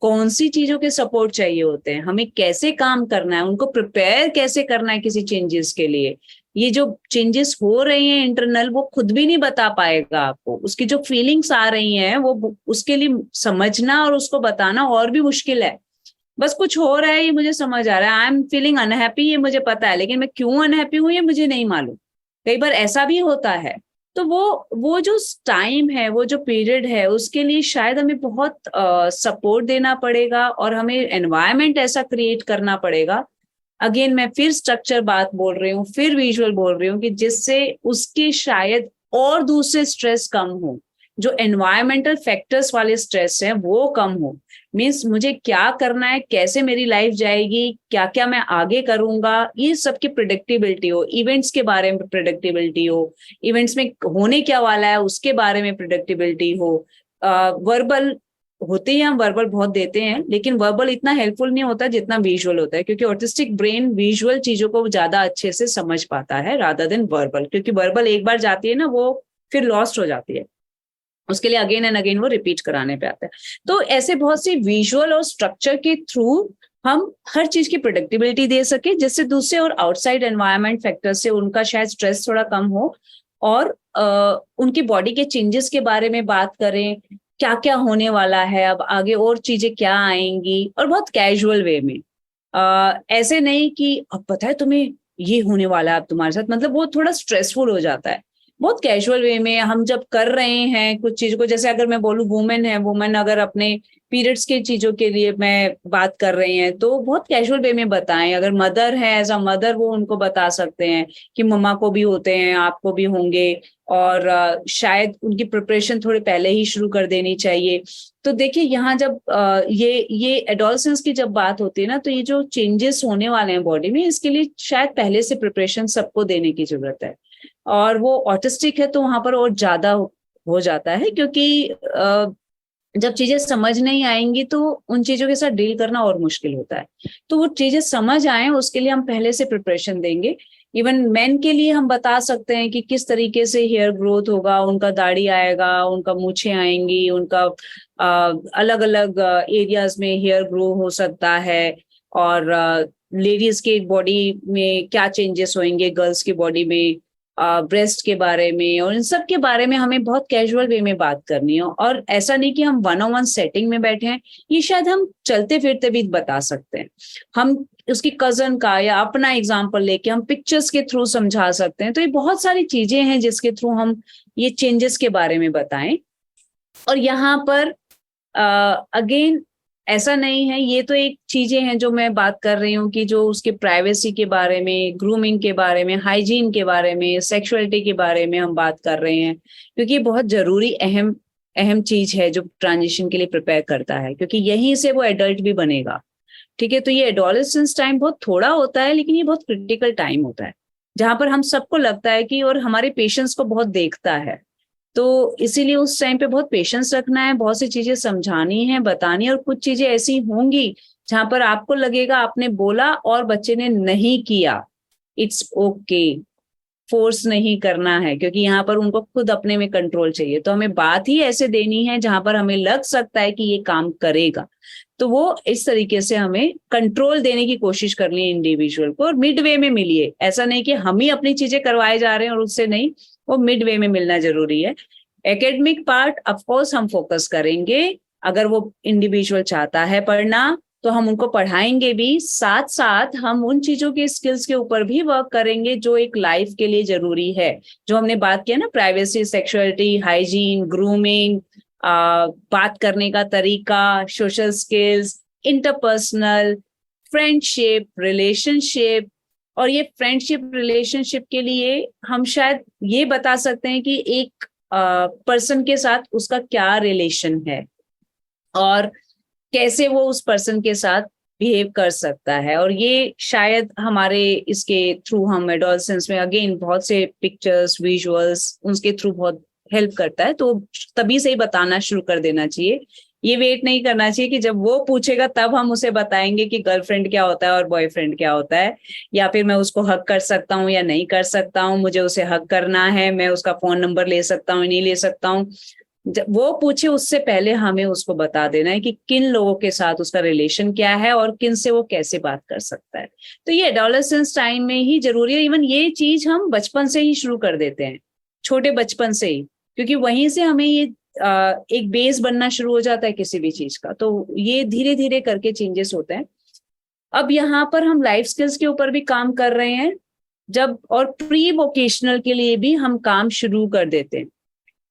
कौन सी चीजों के सपोर्ट चाहिए होते हैं, हमें कैसे काम करना है, उनको प्रिपेयर कैसे करना है किसी चेंजेस के लिए। ये जो चेंजेस हो रहे हैं इंटरनल, वो खुद भी नहीं बता पाएगा आपको, उसकी जो फीलिंग्स आ रही हैं वो उसके लिए समझना और उसको बताना और भी मुश्किल है। बस कुछ हो रहा है ये मुझे समझ आ रहा है, आई एम फीलिंग अनहैप्पी, ये मुझे पता है, लेकिन मैं क्यों अनहैप्पी हूँ ये मुझे नहीं मालूम। कई बार ऐसा भी होता है, तो वो जो टाइम है, वो जो पीरियड है, उसके लिए शायद हमें बहुत सपोर्ट देना पड़ेगा और हमें एनवायरनमेंट ऐसा क्रिएट करना पड़ेगा। अगेन मैं फिर स्ट्रक्चर बात बोल रही हूँ, फिर विजुअल बोल रही हूँ, कि जिससे उसके शायद और दूसरे स्ट्रेस कम हो, जो एनवायरमेंटल फैक्टर्स वाले स्ट्रेस हैं वो कम हो। मीन्स मुझे क्या करना है, कैसे मेरी लाइफ जाएगी, क्या क्या मैं आगे करूंगा, ये सबकी प्रिडिक्टेबिलिटी हो, इवेंट्स के बारे में प्रिडिक्टेबिलिटी हो, इवेंट्स में होने क्या वाला है उसके बारे में प्रिडिक्टेबिलिटी हो। वर्बल होते हैं, हम वर्बल बहुत देते हैं, लेकिन वर्बल इतना हेल्पफुल नहीं होता जितना विजुअल होता है, क्योंकि ऑटिस्टिक ब्रेन विजुअल चीजों को ज्यादा अच्छे से समझ पाता है रादर देन वर्बल, क्योंकि वर्बल एक बार जाती है ना, वो फिर लॉस्ट हो जाती है, उसके लिए अगेन एंड अगेन वो रिपीट कराने पे आता है। तो ऐसे बहुत सी विजुअल और स्ट्रक्चर के थ्रू हम हर चीज की प्रोडक्टिबिलिटी दे सके, जिससे दूसरे और आउटसाइड एनवायरनमेंट फैक्टर से उनका शायद स्ट्रेस थोड़ा कम हो, और उनकी बॉडी के चेंजेस के बारे में बात करें, क्या क्या होने वाला है अब आगे, और चीजें क्या आएंगी, और बहुत कैजुअल वे में। ऐसे नहीं कि अब पता है तुम्हें ये होने वाला है अब तुम्हारे साथ, मतलब वो थोड़ा स्ट्रेसफुल हो जाता है। बहुत कैजुअल वे में हम जब कर रहे हैं कुछ चीज को, जैसे अगर मैं बोलूँ वुमेन है, वुमेन अगर अपने पीरियड्स के चीजों के लिए मैं बात कर रही हैं, तो बहुत कैजुअल वे में बताएं। अगर मदर है, एज अ मदर वो उनको बता सकते हैं कि मम्मा को भी होते हैं, आपको भी होंगे, और शायद उनकी प्रिपरेशन थोड़े पहले ही शुरू कर देनी चाहिए। तो देखिए यहाँ जब ये एडोलसेंस की जब बात होती है ना, तो ये जो चेंजेस होने वाले हैं बॉडी में, इसके लिए शायद पहले से प्रिपरेशन सबको देने की जरूरत है। और वो ऑटिस्टिक है तो वहां पर और ज्यादा हो जाता है, क्योंकि जब चीजें समझ नहीं आएंगी तो उन चीजों के साथ डील करना और मुश्किल होता है। तो वो चीजें समझ आए उसके लिए हम पहले से प्रिपरेशन देंगे। इवन मेन के लिए हम बता सकते हैं कि किस तरीके से हेयर ग्रोथ होगा, उनका दाढ़ी आएगा, उनका मूछें आएंगी, उनका अलग अलग एरियाज में हेयर ग्रो हो सकता है, और लेडीज के बॉडी में क्या चेंजेस होंगे, गर्ल्स की बॉडी में, ब्रेस्ट के बारे में, और इन सब के बारे में हमें बहुत कैजुअल वे में बात करनी है। और ऐसा नहीं कि हम 1-on-1 सेटिंग में बैठे हैं, ये शायद हम चलते फिरते भी बता सकते हैं। हम उसकी कजन का या अपना एग्जाम्पल लेके हम पिक्चर्स के थ्रू समझा सकते हैं। तो ये बहुत सारी चीजें हैं जिसके थ्रू हम ये चेंजेस के बारे में बताएं। और यहाँ पर अगेन ऐसा नहीं है, ये तो एक चीजें हैं जो मैं बात कर रही हूँ कि जो उसके प्राइवेसी के बारे में, ग्रूमिंग के बारे में, हाइजीन के बारे में, सेक्सुअलिटी के बारे में हम बात कर रहे हैं, क्योंकि ये बहुत जरूरी अहम चीज है जो ट्रांजिशन के लिए प्रिपेयर करता है, क्योंकि यहीं से वो एडल्ट भी बनेगा। ठीक है, तो ये एडोलेसेंस टाइम बहुत थोड़ा होता है, लेकिन ये बहुत क्रिटिकल टाइम होता है, जहां पर हम सबको लगता है कि, और हमारे पेशेंट्स को बहुत देखता है। तो इसीलिए उस टाइम पे बहुत पेशेंस रखना है, बहुत सी चीजें समझानी है, बतानी है, और कुछ चीजें ऐसी होंगी जहां पर आपको लगेगा आपने बोला और बच्चे ने नहीं किया, इट्स ओके, फोर्स नहीं करना है, क्योंकि यहाँ पर उनको खुद अपने में कंट्रोल चाहिए। तो हमें बात ही ऐसे देनी है जहां पर हमें लग सकता है कि ये काम करेगा, तो वो इस तरीके से हमें कंट्रोल देने की कोशिश करनी है इंडिविजुअल को। और मिड वे में मिलिए, ऐसा नहीं कि हम ही अपनी चीजें करवाए जा रहे हैं और उससे नहीं, वो मिड वे में मिलना जरूरी है। एकेडमिक पार्ट ऑफ कोर्स हम फोकस करेंगे, अगर वो इंडिविजुअल चाहता है पढ़ना तो हम उनको पढ़ाएंगे भी, साथ साथ हम उन चीजों के स्किल्स के ऊपर भी वर्क करेंगे जो एक लाइफ के लिए जरूरी है, जो हमने बात किया ना, प्राइवेसी, सेक्सुअलिटी, हाइजीन, ग्रूमिंग, बात करने का तरीका, social skills, interpersonal, friendship, relationship. और ये फ्रेंडशिप रिलेशनशिप के लिए हम शायद ये बता सकते हैं कि एक पर्सन के साथ उसका क्या रिलेशन है और कैसे वो उस पर्सन के साथ बिहेव कर सकता है। और ये शायद हमारे इसके थ्रू हम एडोलसेंस में अगेन बहुत से पिक्चर्स, विजुअल्स, उसके थ्रू बहुत हेल्प करता है। तो तभी से ही बताना शुरू कर देना चाहिए, ये वेट नहीं करना चाहिए कि जब वो पूछेगा तब हम उसे बताएंगे कि गर्लफ्रेंड क्या होता है और बॉयफ्रेंड क्या होता है, या फिर मैं उसको हक कर सकता हूँ या नहीं कर सकता हूँ, मुझे उसे हक करना है, मैं उसका फोन नंबर ले सकता हूँ नहीं ले सकता हूँ। जब वो पूछे उससे पहले हमें उसको बता देना है कि किन लोगों के साथ उसका रिलेशन क्या है और किन से वो कैसे बात कर सकता है। तो ये एडोलेसेंस टाइम में ही जरूरी है। इवन ये चीज हम बचपन से ही शुरू कर देते हैं, छोटे बचपन से ही, क्योंकि वहीं से हमें ये एक बेस बनना शुरू हो जाता है किसी भी चीज का। तो ये धीरे धीरे करके चेंजेस होते हैं। अब यहाँ पर हम लाइफ स्किल्स के ऊपर भी काम कर रहे हैं, जब और प्री वोकेशनल के लिए भी हम काम शुरू कर देते हैं।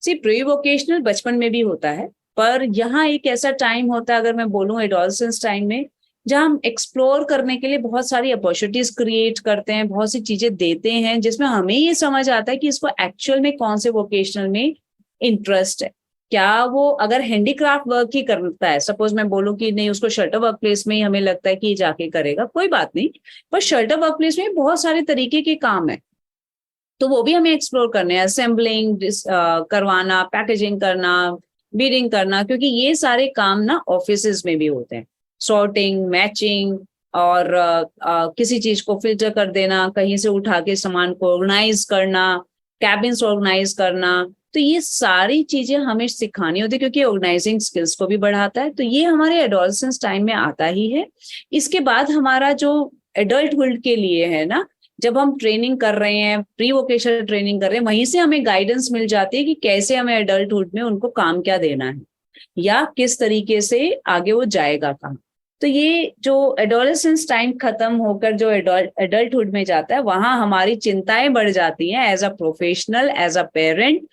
सी प्री वोकेशनल बचपन में भी होता है, पर यहाँ एक ऐसा टाइम होता है, अगर मैं बोलूँ एडोलसेंस टाइम में, जहाँ हम एक्सप्लोर करने के लिए बहुत सारी अपॉर्चुनिटीज क्रिएट करते हैं, बहुत सी चीजें देते हैं, जिसमें हमें ये समझ आता है कि इसको एक्चुअल में कौन से वोकेशनल में इंटरेस्ट है। क्या वो अगर हैंडीक्राफ्ट वर्क ही करता है, सपोज मैं बोलूँ कि नहीं उसको शटल वर्क प्लेस में ही हमें लगता है कि ये जाके करेगा, कोई बात नहीं, पर शटल वर्क प्लेस में बहुत सारे तरीके के काम है, तो वो भी हमें एक्सप्लोर करने हैं, असेंबलिंग करवाना, पैकेजिंग करना, बीडिंग करना, क्योंकि ये सारे काम ना ऑफिसेज में भी होते हैं, सॉर्टिंग, मैचिंग, और किसी चीज को फिल्टर कर देना, कहीं से उठा के सामान को ऑर्गेनाइज करना, कैबिन्स ऑर्गेनाइज करना, तो ये सारी चीजें हमें सिखानी होती है, क्योंकि ऑर्गेनाइजिंग स्किल्स को भी बढ़ाता है। तो ये हमारे एडोलसेंस टाइम में आता ही है। इसके बाद हमारा जो एडल्टहुड के लिए है ना, जब हम ट्रेनिंग कर रहे हैं, प्री वोकेशनल ट्रेनिंग कर रहे हैं, वहीं से हमें गाइडेंस मिल जाती है कि कैसे हमें एडल्टहुड में उनको काम क्या देना है या किस तरीके से आगे वो जाएगा काम। तो ये जो एडोलेसेंस टाइम खत्म होकर जो एडल्टहुड में जाता है, वहां हमारी चिंताएं बढ़ जाती हैं as a professional, as a parent,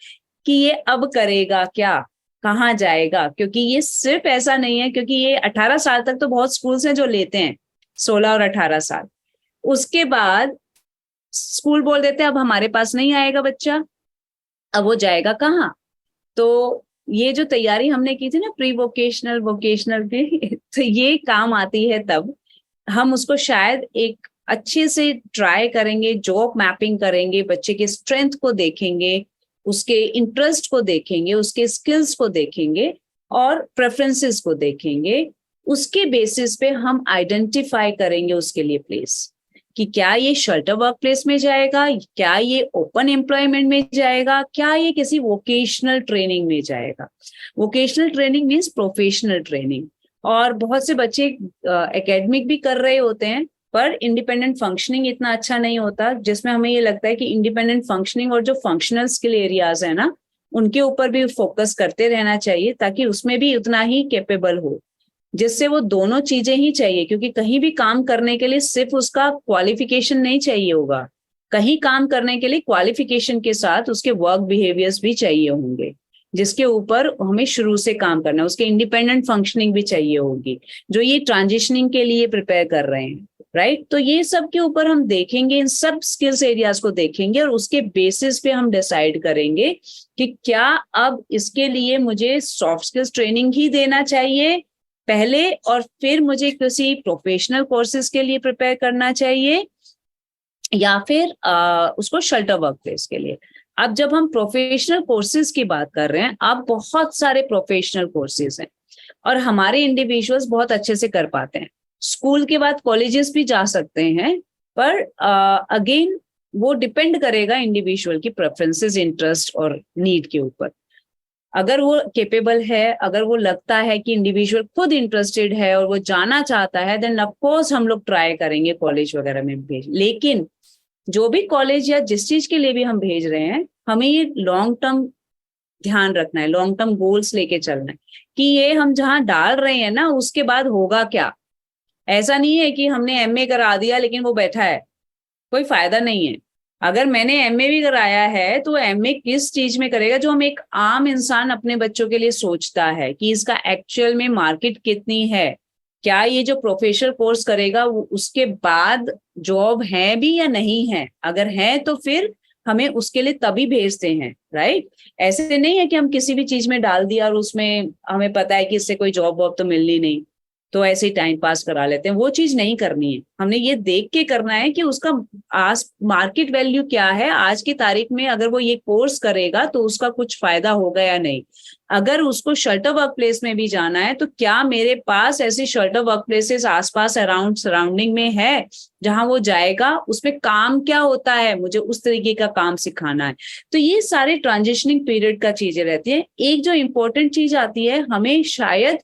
कि ये अब करेगा क्या, कहाँ जाएगा। क्योंकि ये सिर्फ ऐसा नहीं है, क्योंकि ये 18 साल तक तो बहुत स्कूल्स हैं जो लेते हैं, 16 और 18 साल, उसके बाद स्कूल बोल देते हैं अब हमारे पास नहीं आएगा बच्चा, अब वो जाएगा कहाँ। तो ये जो तैयारी हमने की थी ना प्री वोकेशनल वोकेशनल की, तो ये काम आती है तब हम उसको शायद एक अच्छे से ट्राई करेंगे, जॉब मैपिंग करेंगे, बच्चे के स्ट्रेंथ को देखेंगे, उसके इंटरेस्ट को देखेंगे, उसके स्किल्स को देखेंगे और प्रेफरेंसेस को देखेंगे। उसके बेसिस पे हम आइडेंटिफाई करेंगे उसके लिए प्लेस, कि क्या ये शेल्टर वर्क प्लेस में जाएगा, क्या ये ओपन एम्प्लॉयमेंट में जाएगा, क्या ये किसी वोकेशनल ट्रेनिंग में जाएगा। Vocational training means professional training. और बहुत से बच्चे एकेडमिक भी कर रहे होते हैं, पर इंडिपेंडेंट फंक्शनिंग इतना अच्छा नहीं होता, जिसमें हमें ये लगता है कि इंडिपेंडेंट फंक्शनिंग और जो फंक्शनल स्किल एरियाज है ना, उनके ऊपर भी फोकस करते रहना चाहिए, ताकि उसमें भी उतना ही कैपेबल हो, जिससे वो दोनों चीजें ही चाहिए। क्योंकि कहीं भी काम करने के लिए सिर्फ उसका क्वालिफिकेशन नहीं चाहिए होगा, कहीं काम करने के लिए क्वालिफिकेशन के साथ उसके वर्क बिहेवियर्स भी चाहिए होंगे, जिसके ऊपर हमें शुरू से काम करना है। उसके इंडिपेंडेंट फंक्शनिंग भी चाहिए होगी, जो ये ट्रांजिशनिंग के लिए प्रिपेयर कर रहे हैं, राइट। तो ये सब के ऊपर हम देखेंगे, इन सब स्किल्स एरियाज को देखेंगे, और उसके बेसिस पे हम डिसाइड करेंगे कि क्या अब इसके लिए मुझे सॉफ्ट स्किल्स ट्रेनिंग ही देना चाहिए पहले, और फिर मुझे किसी प्रोफेशनल कोर्सेज के लिए प्रिपेयर करना चाहिए, या फिर उसको शेल्टर वर्क प्लेस के लिए। अब जब हम प्रोफेशनल कोर्सेज की बात कर रहे हैं, अब बहुत सारे प्रोफेशनल कोर्सेज हैं और हमारे इंडिविजुअल्स बहुत अच्छे से कर पाते हैं। स्कूल के बाद कॉलेजेस भी जा सकते हैं, पर अगेन वो डिपेंड करेगा इंडिविजुअल की प्रेफरेंसेस, इंटरेस्ट और नीड के ऊपर। अगर वो केपेबल है, अगर वो लगता है कि इंडिविजुअल खुद इंटरेस्टेड है और वो जाना चाहता है, देन ऑफ कोर्स हम लोग ट्राई करेंगे कॉलेज वगैरह में भेज। लेकिन जो भी कॉलेज या जिस चीज के लिए भी हम भेज रहे हैं, हमें ये लॉन्ग टर्म ध्यान रखना है, लॉन्ग टर्म गोल्स लेके चलना है, कि ये हम जहाँ डाल रहे हैं ना, उसके बाद होगा क्या। ऐसा नहीं है कि हमने एमए करा दिया लेकिन वो बैठा है, कोई फायदा नहीं है। अगर मैंने एमए भी कराया है तो एमए किस चीज में करेगा, जो हम एक आम इंसान अपने बच्चों के लिए सोचता है कि इसका एक्चुअल में मार्केट कितनी है, क्या ये जो प्रोफेशनल कोर्स करेगा उसके बाद जॉब है भी या नहीं है। अगर है तो फिर हमें उसके लिए तभी भेजते हैं, राइट। ऐसे नहीं है कि हम किसी भी चीज में डाल दिया और उसमें हमें पता है कि इससे कोई जॉब वॉब तो मिलनी नहीं, तो ऐसे ही टाइम पास करा लेते हैं। वो चीज नहीं करनी है, हमने ये देख के करना है कि उसका मार्केट वैल्यू क्या है आज की तारीख में। अगर वो ये कोर्स करेगा तो उसका कुछ फायदा होगा या नहीं। अगर उसको शेल्टर वर्क प्लेस में भी जाना है, तो क्या मेरे पास ऐसी शेल्टर वर्क प्लेसेस आसपास अराउंड सराउंडिंग में है जहां वो जाएगा, उसमें काम क्या होता है, मुझे उस तरीके का काम सिखाना है। तो ये सारे ट्रांजिशनिंग पीरियड का चीजें रहती है। एक जो इम्पोर्टेंट चीज आती है, हमें शायद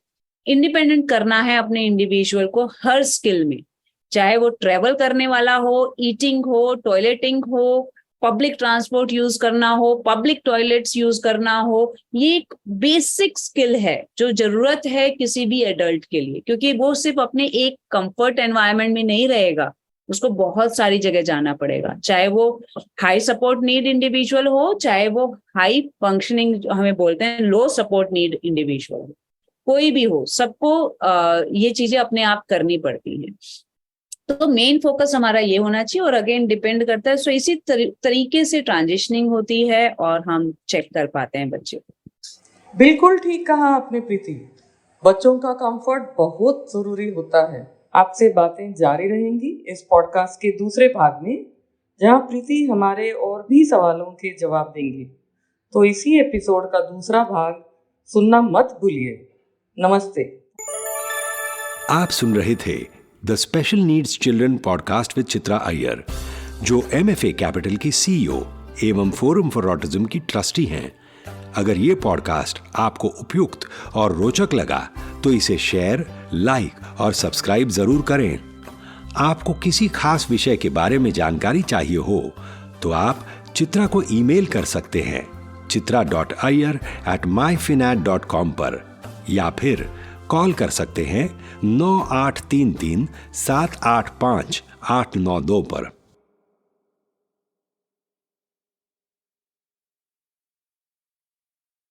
इंडिपेंडेंट करना है अपने इंडिविजुअल को हर स्किल में, चाहे वो ट्रेवल करने वाला हो, ईटिंग हो, टॉयलेटिंग हो, पब्लिक ट्रांसपोर्ट यूज करना हो, पब्लिक टॉयलेट्स यूज करना हो। ये एक बेसिक स्किल है जो जरूरत है किसी भी एडल्ट के लिए, क्योंकि वो सिर्फ अपने एक कंफर्ट एनवायरनमेंट में नहीं रहेगा, उसको बहुत सारी जगह जाना पड़ेगा, चाहे वो हाई सपोर्ट नीड इंडिविजुअल हो, चाहे वो हाई फंक्शनिंग हमें बोलते हैं लो सपोर्ट नीड इंडिविजुअल हो, कोई भी हो, सबको ये चीजें अपने आप करनी पड़ती हैं। तो मेन फोकस हमारा ये होना चाहिए, और अगेन डिपेंड करता है, सो इसी तरीके से ट्रांजिशनिंग होती है और हम चेक कर पाते हैं बच्चे को। बिल्कुल ठीक कहा आपने प्रीति, बच्चों का कंफर्ट बहुत जरूरी होता है। आपसे बातें जारी रहेंगी इस पॉडकास्ट के दूसरे भाग में, जहां प्रीति हमारे और भी सवालों के जवाब देंगे। तो इसी एपिसोड का दूसरा भाग सुनना मत भूलिए। नमस्ते। आप सुन रहे थे the special needs children podcast with Chitra Iyer, जो MFA कैपिटल की CEO एवं फोरम फॉर ऑटिज्म की ट्रस्टी हैं। अगर ये पॉडकास्ट आपको उपयुक्त और रोचक लगा तो इसे शेयर, लाइक और सब्सक्राइब जरूर करें। आपको किसी खास विषय के बारे में जानकारी चाहिए हो तो आप चित्रा को ईमेल कर सकते हैं chitra.iyer@myfinat.com पर, या फिर कॉल कर सकते हैं 9833 785 892 पर।